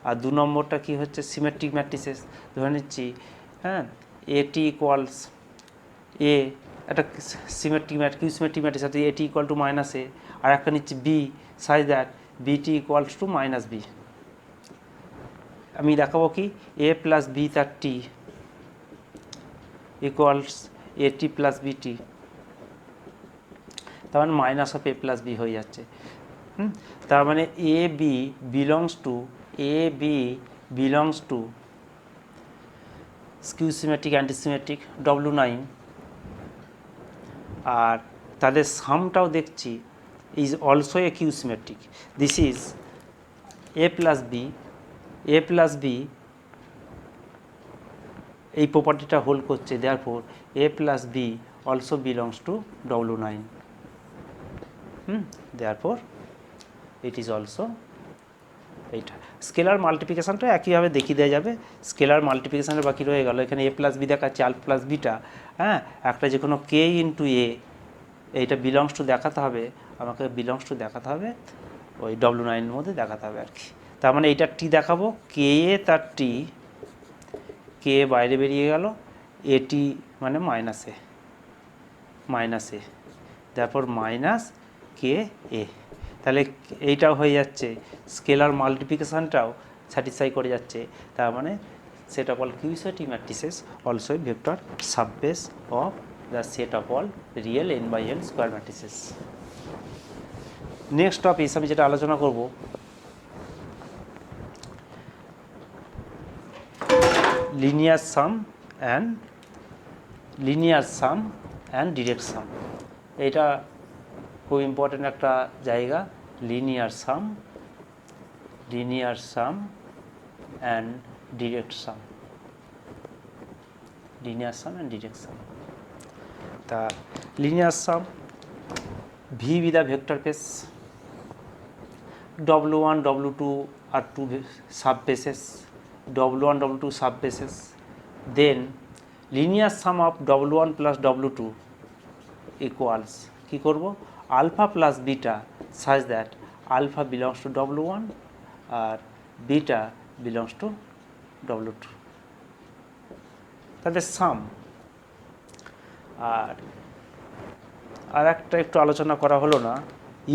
আর 2 নম্বরটা কি হচ্ছে সিমেট্রিক ম্যাট্রিসেস, ধরে নিচ্ছি হ্যাঁ এটি ইকুয়ালস এ, একটা সিমেট্রিক কিউ সিমেট্রিক ম্যাট্রিক্স আছে এটি ইকুয়াল টু মাইনাস এ, আর একটা নিচ্ছি বি সাইজ দ্যাট বিটি ইকুয়ালস টু মাইনাস বি। আমি দেখাবো কি এ প্লাস বি তার টি ইকুয়ালস এটি প্লাস বিটি, তার মানে minus of A plus B হয়ে যাচ্ছে। তার মানে A B belongs to skew symmetric antisymmetric W9, আর তাদের সামটাও দেখছি is also a skew symmetric. This is A plus B এই প্রপার্টিটা হোল্ড করছে, therefore A plus B also belongs to W9, therefore it is also এইটা। Scalar মাল্টিপ্লিকেশানটা একইভাবে দেখিয়ে দেওয়া যাবে, স্কেলার মাল্টিপ্লিকেশানের বাকি রয়ে গেল। এখানে এ প্লাস বি দেখাচ্ছে, আল প্লাস বিটা, হ্যাঁ একটা যে কোনো কে ইন্টু এ, এইটা বিলংস টু দেখাতে হবে, আমাকে বিলংস টু দেখাতে হবে ওই W9 এর মধ্যে দেখাতে হবে আর কি। তার মানে এইটা টি দেখাবো, কে এ তার টি, কে বাইরে বেরিয়ে গেল, এটি মানে মাইনাস এ, তারপর মাইনাস কে এ, তাহলে এইটাও হয়ে যাচ্ছে, স্কেলার মাল্টিপ্লিকেশানটাও স্যাটিসফাই করে যাচ্ছে। তার মানে set of all Q symmetric matrices also vector subspace of the set of all real n/n square matrices. Next topic আমি যেটা আলোচনা করব linear sum and direct sum. এটা খুব ইম্পর্টেন্ট একটা জায়গা, linear sum and direct sum, তা linear sum V with a vector space, W1 W2 are two subbases, W1 W2 subbases, then linear sum of W1 plus W2 equals কি করব alpha plus beta such that alpha belongs to W1 আর beta belongs to W2, তাদের সাম। আর একটা একটু আলোচনা করা হলো না,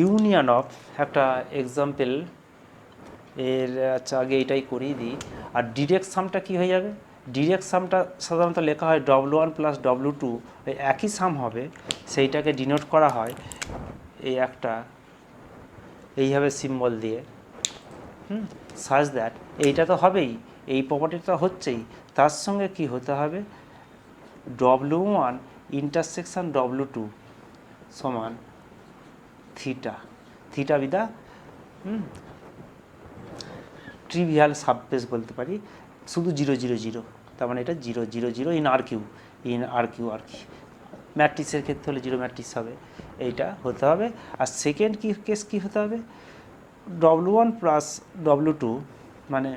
ইউনিয়ন অফ একটা এক্সাম্পল এর, আচ্ছা আগে এইটাই করিয়ে দিই। আর ডিরেক্ট সামটা কী হয়ে যাবে, ডিরেক্ট সামটা সাধারণত লেখা হয় W1 প্লাস W2, ওই একই সাম হবে, সেইটাকে ডিনোট করা হয় এই একটা এইভাবে সিম্বল দিয়ে, সাজ দ্যাট এইটা তো হবেই, এই প্রপার্টিটা হচ্ছেই, তার সঙ্গে কি হতে হবে W1 ইন্টারসেকশন W2 সমান থিটা বিদা ট্রিভিয়াল সাববেস বলতে পারি, শুধু 0 0 0, তার মানে এটা 0 0 0 ইন আর কিউ আর কি। ম্যাট্রিক্সের ক্ষেত্রে হলে 0 ম্যাট্রিক্স হবে, এইটা হতে হবে। আর সেকেন্ড কেস কী হতে হবে, W1 প্লাস W2 মানে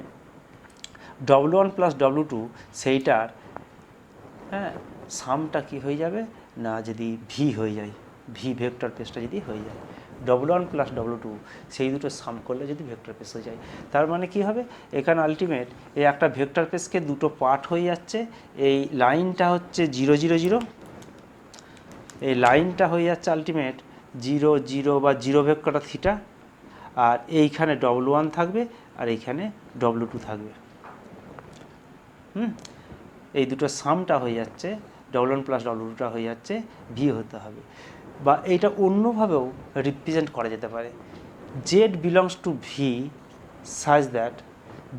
W1 প্লাস W2 সেইটার সামটা কি হয়ে যাবে না, যদি ভি হয়ে যায়, ভি ভেক্টর স্পেসটা যদি হয়ে যায়, W1 প্লাস W2 সেই দুটো সাম করলে যদি ভেক্টর স্পেস হয়ে যায়, তার মানে কি হবে এখানে আলটিমেট এই একটা ভেক্টর স্পেসকে দুটো পার্ট হয়ে যাচ্ছে। এই লাইনটা হচ্ছে 0 0 0, এই লাইনটা হয়ে যাচ্ছে আলটিমেট 0 0 বা 0 ভেক্টরটা থিটা, আর এইখানে W1 থাকবে, আর এইখানে W2 থাকবে। এই দুটো সামটা হয়ে যাচ্ছে W1 প্লাস W2টা হয়ে যাচ্ছে V হতে হবে। বা এইটা অন্যভাবেও রিপ্রেজেন্ট করা যেতে পারে, Z belongs to V such that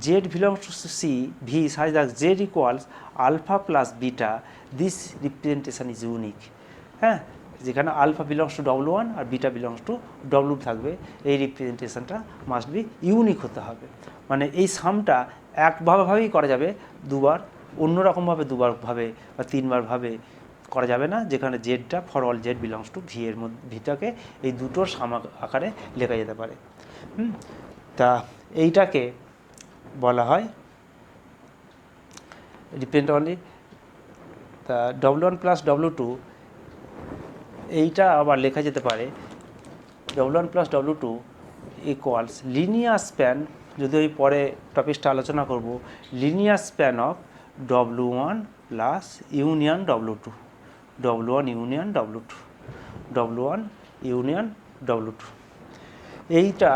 Z belongs to C V such that Z equals alpha plus beta. This representation is unique. হ্যাঁ, যেখানে আলফা বিলংস টু W1 আর বিটা বিলংস টু W থাকবে, এই রিপ্রেজেন্টেশনটা must be unique হতে হবে। মানে এই সামটা একভাবেই করা যাবে, দুবার অন্যরকমভাবে দুবারভাবে বা তিনবারভাবে করা যাবে না, যেখানে জেডটা for all Z belongs to V এর মধ্যে ভিটাকে এই দুটোর সাম আকারে লেখা যেতে পারে। তা এইটাকে বলা হয় ডিপেন্ড অনলি তা W1 প্লাস W2, এইটা আবার লেখা যেতে পারে W1 plus W2 equals linear span, যদি ওই পরে টপিকটা আলোচনা করব, linear span of W1 plus union W2, W1 union W2, W1 union W2। এইটা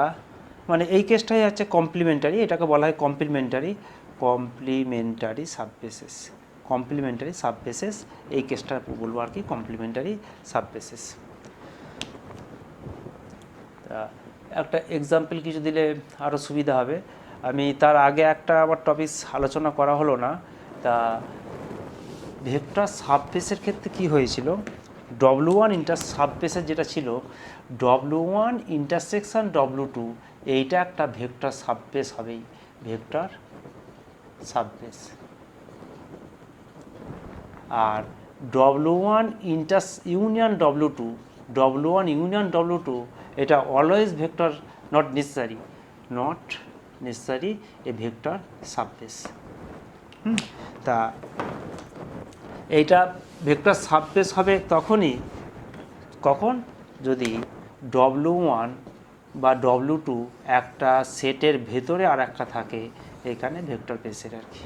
মানে এই কেসটাই হচ্ছে কমপ্লিমেন্টারি, এটাকে বলা হয় কমপ্লিমেন্টারি সাববেসিস। কমপ্লিমেন্টারি সাববেসিস এই কেসটা বলবো আর কি, কমপ্লিমেন্টারি সাববেসিস। তা একটা এক্সাম্পল কিছু দিলে আরও সুবিধা হবে। আমি তার আগে একটা আবার টপিক আলোচনা করা হলো না, তা ভেক্টর সাববেসের ক্ষেত্রে কি হয়েছিল, W1 সাববেসের যেটা ছিল W1 ইন্টারসেকশন W2, এইটা একটা ভেক্টর সাববেস হবেই, ভেক্টর সাববেস। আর W1 ইউনিয়ন W2 এটা always vector not necessary A vector subbase. তা এইটা ভেক্টর সাববেস হবে তখনই কখন, যদি W1 বা W2 একটা সেটের ভেতরে আর একটা থাকে, এখানে ভেক্টর বেসের আর কি,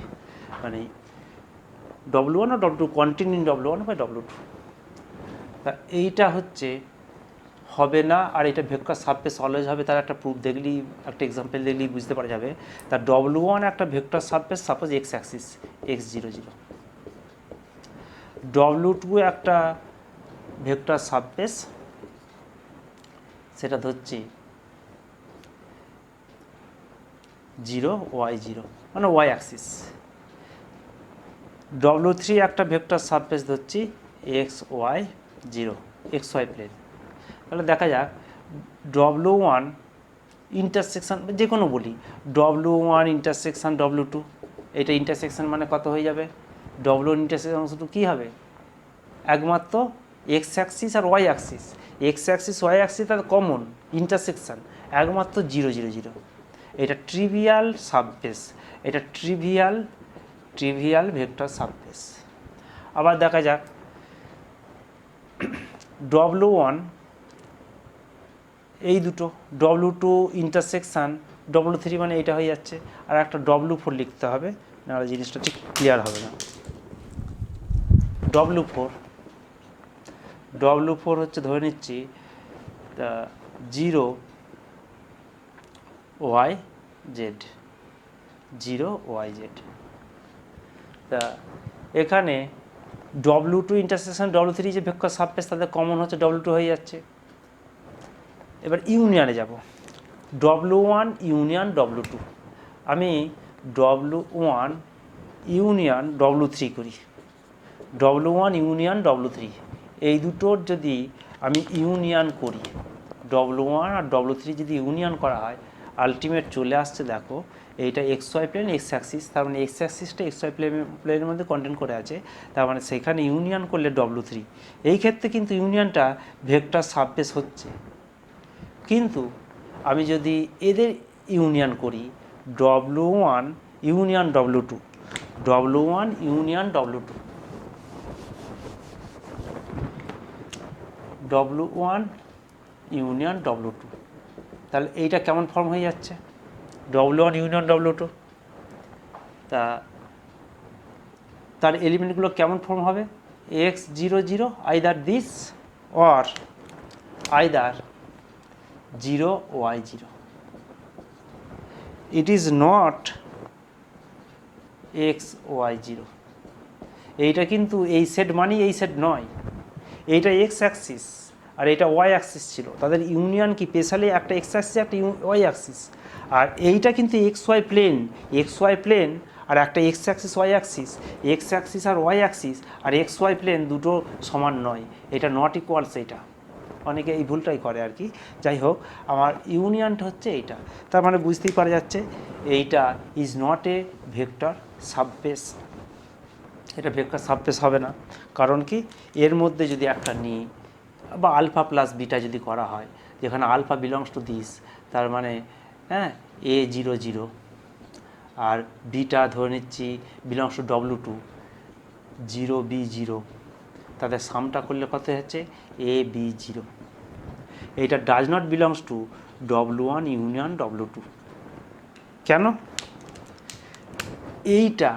মানে W1 আর W2 কন্টিনিউ W1 বা W2। তা এইটা হচ্ছে হবে না, আর এটা ভেক্টর সাববেস অলওয়েজ হবে, তার একটা প্রুফ দেখলেই, একটা এক্সাম্পল দেখলেই বুঝতে পারা যাবে। তা W1 একটা vector subbase, suppose x Axis x00, W2 একটা ভেক্টর সাববেস, সেটা ধরছি 0 y0 মানে y অ্যাক্সিস। W3 একটা ভেক্টর সাববেস ধরছি xy0 xy প্লেন। তাহলে দেখা যাক W1 ইন্টারসেকশন, যে কোনো বলি W1 ইন্টারসেকশন W2, এটা ইন্টারসেকশন মানে কত হয়ে যাবে, W1 ইন্টারসেকশন শুধু কী হবে, একমাত্র এক্স অ্যাক্সিস আর Y axis, X axis Y axis তার কমন ইন্টারসেকশন একমাত্র 0 0 0। এটা ট্রিভিয়াল সাববেস, এটা ট্রিভিয়াল ভেক্টর সাববেস। আবার দেখা যাক W1 এই দুটো, W2 ইন্টারসেকশন W3 মানে এটা হয়ে যাচ্ছে, আর একটা W4 লিখতে হবে, নাহলে জিনিসটা ঠিক ক্লিয়ার হবে না। W4 হচ্ছে ধরে নিচ্ছি 0 YZ। তা এখানে W2 ইন্টারসেকশন W3 যে ভেক্টর সাববেস, তাদের কমন হচ্ছে W2 হয়ে যাচ্ছে। এবার ইউনিয়নে যাব, W1 ইউনিয়ন W2, আমি W1 ইউনিয়ন W3 করি, W1 ইউনিয়ন W3, এই দুটোর যদি আমি ইউনিয়ন করি, W1 আর W3 যদি ইউনিয়ন করা হয়, আলটিমেট চলে আসছে, দেখো এইটা XY প্লেন এক্স অ্যাক্সিস, তার মানে এক্স অ্যাক্সিসটা XY প্লেনের মধ্যে কন্টেন্ট করে আছে, তার মানে সেখানে ইউনিয়ন করলে W3, এই ক্ষেত্রে কিন্তু ইউনিয়নটা ভেক্টর সাববেস হচ্ছে। কিন্তু আমি যদি এদের ইউনিয়ন করি, W1 union W2, W1 union W2, W1 union W2, তাহলে এইটা কেমন ফর্ম হয়ে যাচ্ছে, W1 ইউনিয়ন W2। তার এলিমেন্টগুলো কেমন ফর্ম হবে, x00 either this or either 0 y0। It is not X Y zero. এইটা কিন্তু এই সেট মানেই এই সেট নয়, এইটা এক্স অ্যাক্সিস আর এটা ওয়াই অ্যাক্সিস ছিল, তাদের ইউনিয়ন কি স্পেশালি একটা এক্স অ্যাক্সিস একটা ওয়াই অ্যাক্সিস। আর এইটা কিন্তু এক্স ওয়াই প্লেন আর একটা X axis Y axis, X axis আর ওয়াই অ্যাক্সিস আর এক্স ওয়াই প্লেন দুটো সমান নয়, এটা নট ইকুয়ালস। এইটা অনেকে এই ভুলটাই করে আর কি। যাই হোক, আমার ইউনিয়নটা হচ্ছে এইটা। তার মানে বুঝতেই পারা যাচ্ছে এইটা is not a vector subspace. এটা ভেক্টর সাবস্পেস হবে না, কারণ কি এর মধ্যে যদি একটা নিই বা আলফা প্লাস বিটা যদি করা হয়, যেখানে আলফা বিলংস টু দিস, তার মানে হ্যাঁ এ জিরো জিরো আর বিটা ধরে নিচ্ছি belongs to W two zero B zero, তাদের সামটা করলে কত হচ্ছে এ বি জিরো। এইটা does not belongs to W one union W two. কেন? এইটা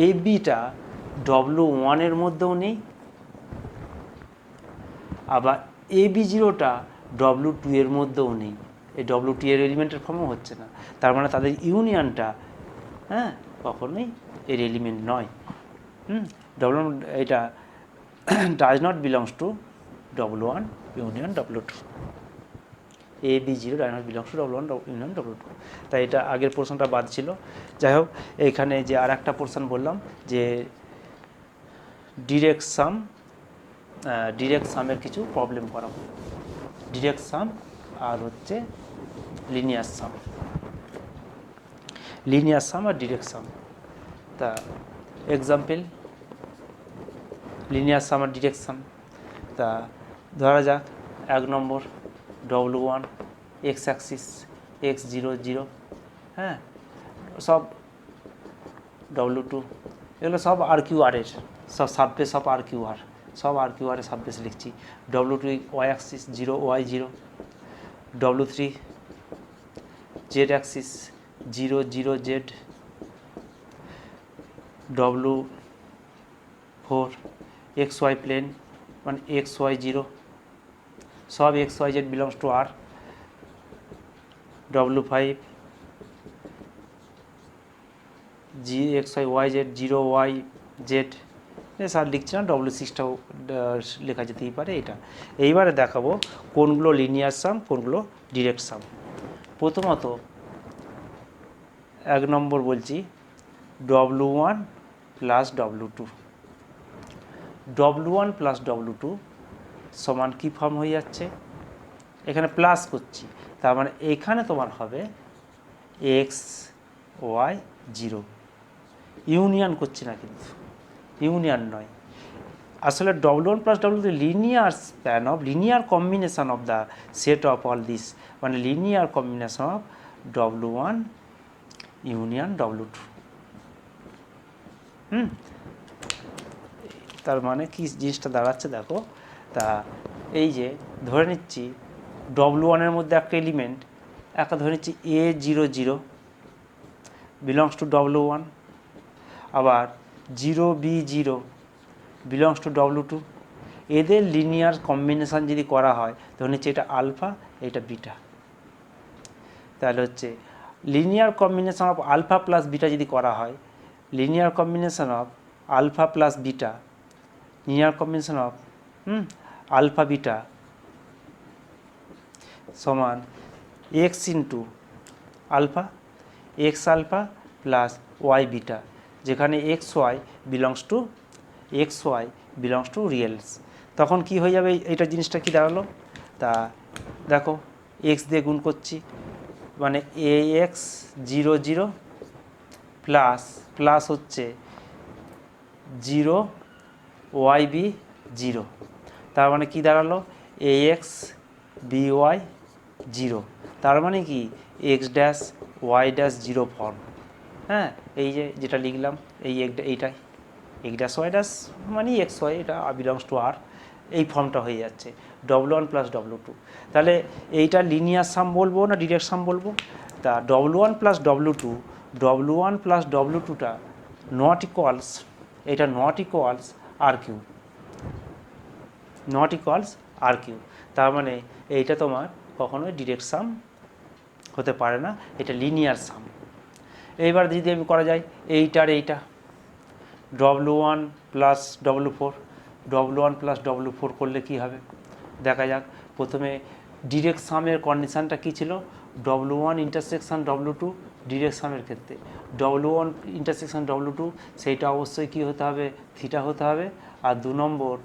এ বিটা ডব্লু ওয়ানের মধ্যেও নেই, আবার এ বি জিরোটা ডব্লু টু এর মধ্যেও নেই, এই ডব্লু টু এর এলিমেন্টের ফর্মও হচ্ছে না। তার মানে তাদের ইউনিয়নটা হ্যাঁ কখনোই এর এলিমেন্ট নয়। ডব্লু এটা does not belongs to W one union W two, A B zero does not belongs to W one union W two. তাই এটা আগের পোর্শনটা বাদ ছিল। যাই হোক, এইখানে যে আর একটা পোর্শন বললাম যে ডিরেক্ট সামের কিছু প্রবলেম করাবো, ডিরেক্ট সাম আর হচ্ছে লিনিয়ার সাম আর ডিরেক্ট সাম। তা এক্সাম্পল লিনিয়ার সাম আর ডিরেক্ট সাম। তা ধরা যাক 1 নম্বর W one X axis X zero zero, হ্যাঁ সব ডব্লু টু, এগুলো সব আর কিউ আরের সব subspace of R cube R, সব আর কিউ আরের সাববেস লিখছি। W two Y axis zero Y zero, W three Z axis zero zero Z, W four X Y plane মানে X Y zero, সব X Y Z belongs to R, W five G X Y Y Z zero Y Z, sir লিখছি না, W সিক্সটাও লেখা যেতেই পারে এটা। এইবারে দেখাবো কোনগুলো লিনিয়ার সাম কোনগুলো ডিরেক্ট সাম। প্রথমত 1 নম্বর বলছি W one plus W two, W one plus W two সমান কী ফর্ম হয়ে যাচ্ছে, এখানে প্লাস করছি, তার মানে এখানে তোমার হবে এক্স ওয়াই জিরো, ইউনিয়ন করছি না, কিন্তু ইউনিয়ন নয়। আসলে W one plus W two linear span of linear combination of the set of all this, মানে linear combination of W one union W two. তার মানে কি জিনিসটা দাঁড়াচ্ছে দেখো, তা এই যে ধরে নিচ্ছি ডব্লু ওয়ানের মধ্যে একটা এলিমেন্ট একটা ধরে নিচ্ছি A zero zero belongs to W one, আবার zero B zero belongs to W two. এদের লিনিয়ার কম্বিনেশান যদি করা হয় ধরে নিচ্ছি এটা আলফা এটা বিটা, তাহলে হচ্ছে linear combination of alpha plus beta যদি করা হয়, linear combination of alpha plus beta, linear combination of alpha beta সমান X into alpha, X alpha plus Y beta, যেখানে X Y belongs to reals. তখন কি হয়ে যাবে এইটা জিনিসটা কি দাঁড়ালো, তা দেখো এক্স দিয়ে গুণ করছি মানে A X zero zero plus হচ্ছে জিরো ওয়াই বি জিরো, তার মানে কি দাঁড়ালো A X B Y zero, তার মানে কি X dash Y dash zero form. হ্যাঁ এই যে যেটা লিখলাম এইটাই এক্স ড্যাশ ওয়াই ড্যাশ মানে এক্স ওয়াই, এটা বিলংস টু আর, এই ফর্মটা হয়ে যাচ্ছে W one plus W two. তাহলে এইটা লিনিয়ার সাম বলবো না ডিরেক্ট সাম বলবো, তা ডব্লু ওয়ান প্লাস ডব্লু টুটা নট ইকুয়ালস, এটা not equals R cube, not equals R cube, তার মানে এইটা তোমার কখনোই ডিরেক্ট সাম হতে পারে না, এটা লিনিয়ার সাম। এইবার যদি আমি করা যায় এইটার এইটা W1 plus W4, W1 plus W4 করলে কি হবে দেখা যাক। প্রথমে ডিরেক্ট সামের কন্ডিশানটা কী ছিল, W1 ইন্টারসেকশন W2 ডিরেক্ট সামের ক্ষেত্রে W1 ইন্টারসেকশন W2 সেইটা অবশ্যই কী হতে হবে, থিটা হতে হবে। আর 2 নম্বর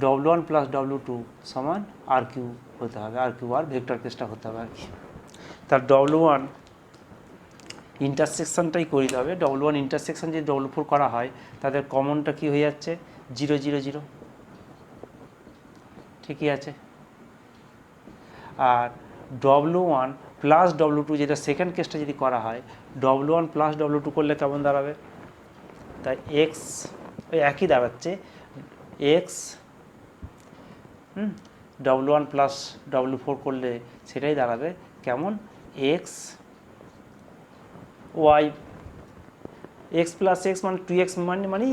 W1 প্লাস W2 সমান RQ হতে হবে, RQ আর ভেক্টর কেসটা হতে হবে আর কি। তার W1 ইন্টারসেকশনটাই করতে হবে। W1 ইন্টারসেকশন যদি W4 করা হয় তাদের কমনটা কি হয়ে যাচ্ছে 0 0 0, ঠিকই আছে। আর W1 প্লাস W2 যেটা সেকেন্ড কেসটা যদি করা হয়, W1 প্লাস W2 করলে কেমন দাঁড়াবে, তাই x ওই একই দাঁড়াচ্ছে x W1 প্লাস W4 করলে সেটাই দাঁড়াবে কেমন x y, x plus x মানে 2x মানে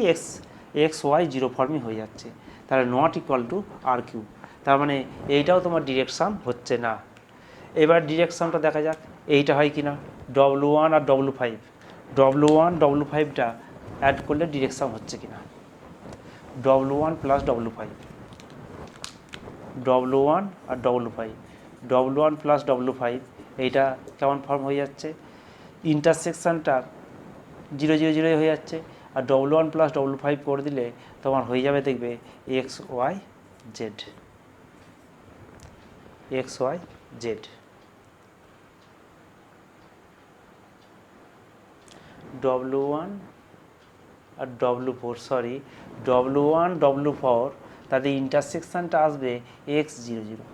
x y 0 ফর্মই হয়ে যাচ্ছে, তাহলে নট ইকুয়াল টু RQ। তার মানে এইটাও তোমার ডিরেক্ট সাম হচ্ছে না। এবার ডিরেক্ট সামটা দেখা যাক এইটা হয় কি না, W1 আর W5, W1 W5টা অ্যাড করলে ডিরেক্ট সাম হচ্ছে কি না, W1 প্লাস W5, W1 আর W5, W1 প্লাস W5 এইটা কেমন ফর্ম হয়ে যাচ্ছে, ইন্টারসেকশানটা 0 0 0 হয়ে যাচ্ছে। আর W1 প্লাস W5 করে দিলে তোমার হয়ে যাবে দেখবে x y z, x y z। W1 আর W4 সরি W1 W4 তাদের ইন্টারসেকশানটা আসবে x 0 0,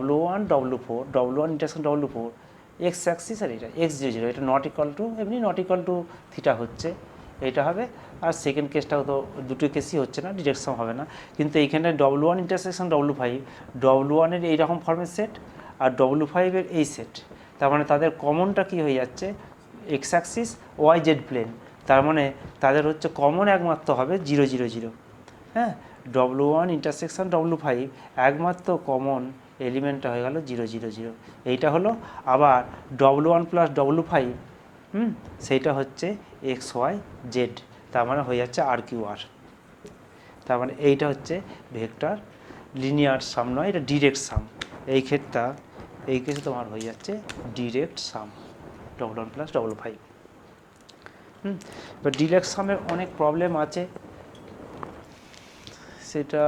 W1 W4 W1 intersection W4 x axis আর এটা x 0 0, এটা নট ইকুয়াল টু এমনি নট ইকুয়াল টু থিটা হচ্ছে, এটা হবে। আর সেকেন্ড কেসটাও তো দুটো কেসই হচ্ছে না, ডিরেক্ট সাম হবে না। কিন্তু এইখানে W1 ইন্টারসেকশন W5, W1-এর এইরকম ফর্মের সেট আর W5-এর এই সেট, তার মানে তাদের কমনটা কি হয়ে যাচ্ছে x axis y z plane, তার মানে তাদের হচ্ছে কমন একমাত্র হবে 0 0 0। হ্যাঁ, W1 ইন্টারসেকশন W5 একমাত্র কমন এলিমেন্টটা হয়ে গেল 0 0 0, এইটা হলো। আবার W1 প্লাস W5 সেইটা হচ্ছে x y z, তার মানে হয়ে যাচ্ছে RQ R। তার মানে এইটা হচ্ছে ভেক্টর লিনিয়ার সাম নয়, এটা ডিরেক্ট সাম। এই কেসে তোমার হয়ে যাচ্ছে ডিরেক্ট সাম W1 প্লাস W5। এবার ডিরেক্ট সামের অনেক প্রবলেম আছে, সেটা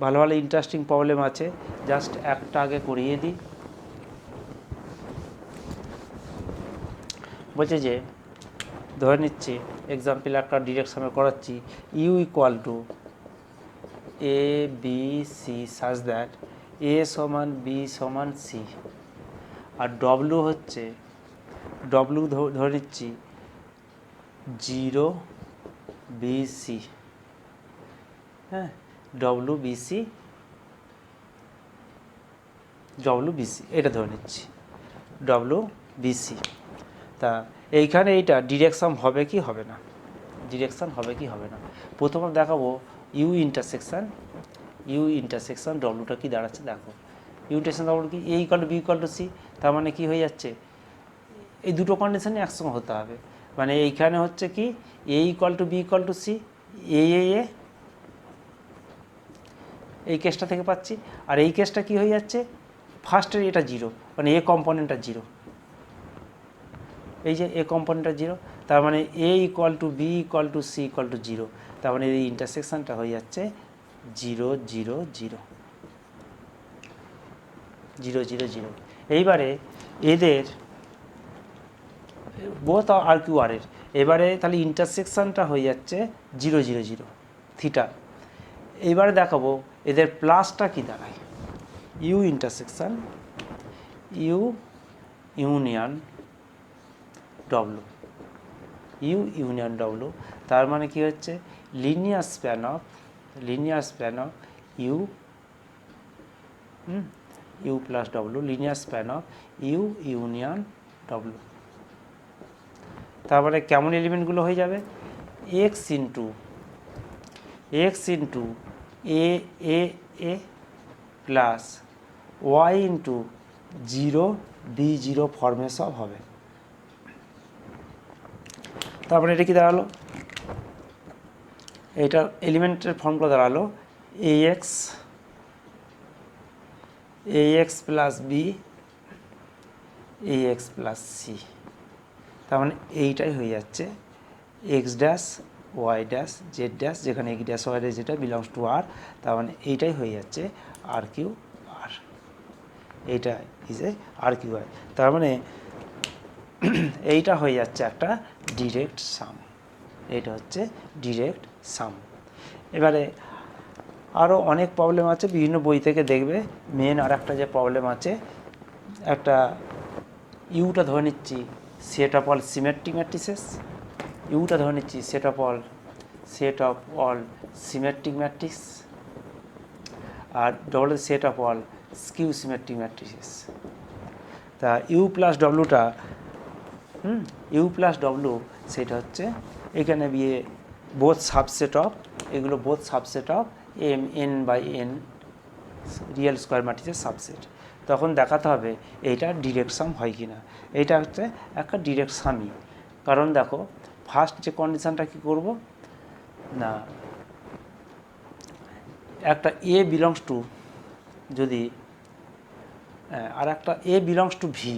ভালো ভালো ইন্টারেস্টিং প্রবলেম আছে, জাস্ট একটা আগে করিয়ে দিই। বলছে যে ধরে নিচ্ছি এক্সাম্পল একটা ডিরেক্ট সামে করাচ্ছি, U equal to A B C such that A সমান বি সমান সি, আর ডব্লু হচ্ছে ডব্লু ধরে নিচ্ছি 0 BC, হ্যাঁ WBC এটা ধরে নিচ্ছি WBC। তা এইখানে এইটা ডিরেকশন হবে কি হবে না, ডিরেকশন হবে কি হবে না। প্রথমে দেখাবো ইউ ইন্টারসেকশন ডব্লুটা কি দাঁড়াচ্ছে দেখো। ইউ ইন্টারসেকশন ডব্লু কি A equal to B equal to C, তার মানে কি হয়ে যাচ্ছে এই দুটো কন্ডিশনই একসঙ্গে হতে হবে। মানে এইখানে হচ্ছে কি A equal to B equal to C, এ এই কেসটা থেকে পাচ্ছি। আর এই কেসটা কি হয়ে যাচ্ছে ফার্স্টের এটা 0, মানে এ কম্পোনেন্টটা 0, এই যে এ কম্পোনেন্টটা 0, তার মানে A equal to B equal to C equal to 0, তার মানে এই ইন্টারসেকশনটা হয়ে যাচ্ছে 0 0 0 0 0 0। এইবারে এদের বোথ আর কিউ আর এর এবারে তাহলে ইন্টারসেকশনটা হয়ে যাচ্ছে 0 0 0 থিটা। এইবারে দেখাবো এদের প্লাসটা কি দাঁড়ায়, U intersection U union W, তার মানে কি হচ্ছে linear span of U plus W, linear span of U union W. তারপরে কেমন এলিমেন্টগুলো হয়ে যাবে X into A plus Y into 0b0 ফর্মে সব হবে। তারপরে এটা কি দাঁড়ালো, এইটার এলিমেন্টের ফর্মগুলো দাঁড়ালো ax plus B ax plus C. তার মানে এইটাই হয়ে যাচ্ছে X dash Y dash Z dash, যেখানে এক্স ড্যাশ ওয়াই ড্যাশ যেটা বিলংস টু আর, তার মানে এইটাই হয়ে যাচ্ছে আর কিউ আর, এইটা is A R cube I. তার মানে এইটা হয়ে যাচ্ছে একটা ডিরেক্ট সাম, এইটা হচ্ছে ডিরেক্ট সাম। এবারে আরও অনেক প্রবলেম আছে, বিভিন্ন বই থেকে দেখবে। মেন আর একটা যে প্রবলেম আছে, একটা ইউটা ধরে নিচ্ছি set of all symmetric matrices, ইউটা ধরে নিচ্ছি set of all symmetric matrix, আর W set of all skew symmetric matrices. তা ইউ প্লাস ডব্লুটা ইউ প্লাস ডব্লু সেটা হচ্ছে এখানে বিয়ে বোথ সাবসেট অফ, এগুলো both subset of M N by N real square ম্যাট্রিক্সের সাবসেট। তখন দেখাতে হবে এইটা ডিরেক্ট সাম হয় কি না। এইটা হচ্ছে একটা ডিরেক্ট সামই, কারণ দেখো ফার্স্ট যে কন্ডিশানটা কী করব না, একটা এ বিলংস টু, যদি আর একটা এ বিলংস টু ভি,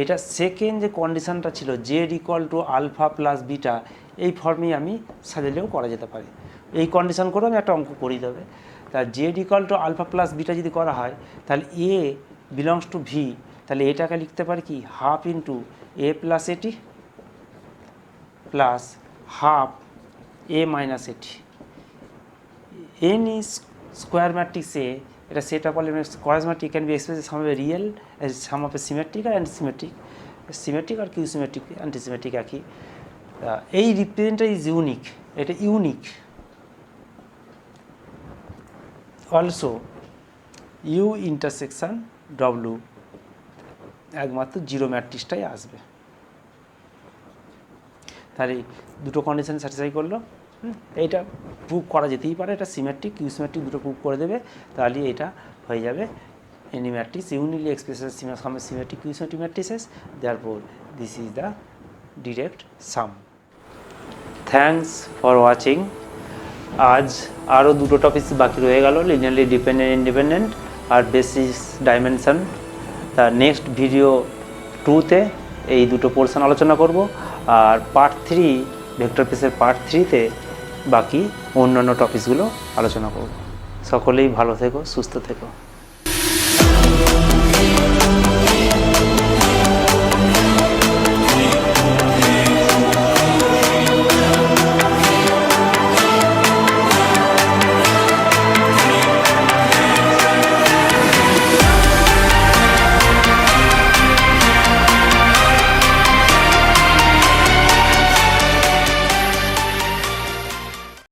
এটা সেকেন্ড যে কন্ডিশানটা ছিল Z equal to alpha plus beta, এই ফর্মেই আমি সাজালেও করা যেতে পারে। এই কন্ডিশান করে আমি একটা অঙ্ক করিয়ে দেবে। তা Z equal to alpha plus beta যদি করা হয়, তাহলে এ বিলংস টু ভি, তাহলে এটাকে লিখতে পারি কি half into A plus A T plus half A minus A T. N is square matrix A, এটা set of all square matrix can be expressed sum of a real, sum of a symmetric আর antisymmetric, symmetric আর skew symmetric antisymmetric একই। এই রিপ্রেজেন্টটা is unique, এটা unique. Also U intersection W একমাত্র zero ম্যাট্রিক্সটাই আসবে। তাহলে দুটো কন্ডিশন স্যাটিসফাই করলো। এইটা প্রুভ করা যেতেই পারে, এটা সিমেট্রিক কিউ সিমেট্রিক দুটো প্রুভ করে দেবে, তাহলে এটা হয়ে যাবে any matrix uniquely expresses symmetric skew symmetric matrices, therefore this is the direct sum. Thanks for watching. আজ আরও দুটো টপিক বাকি রয়ে গেল, লিনিয়ারলি ডিপেন্ডেন্ট ইন্ডিপেন্ডেন্ট আর বেসিস ডাইমেনশন। তা নেক্সট ভিডিও 2তে এই দুটো পোর্শন আলোচনা করব, আর পার্ট 3 ভেক্টর স্পেসের পার্ট 3তে বাকি অন্যান্য টপিকসগুলো আলোচনা করব। সকলেই ভালো থেকো, সুস্থ থেকো।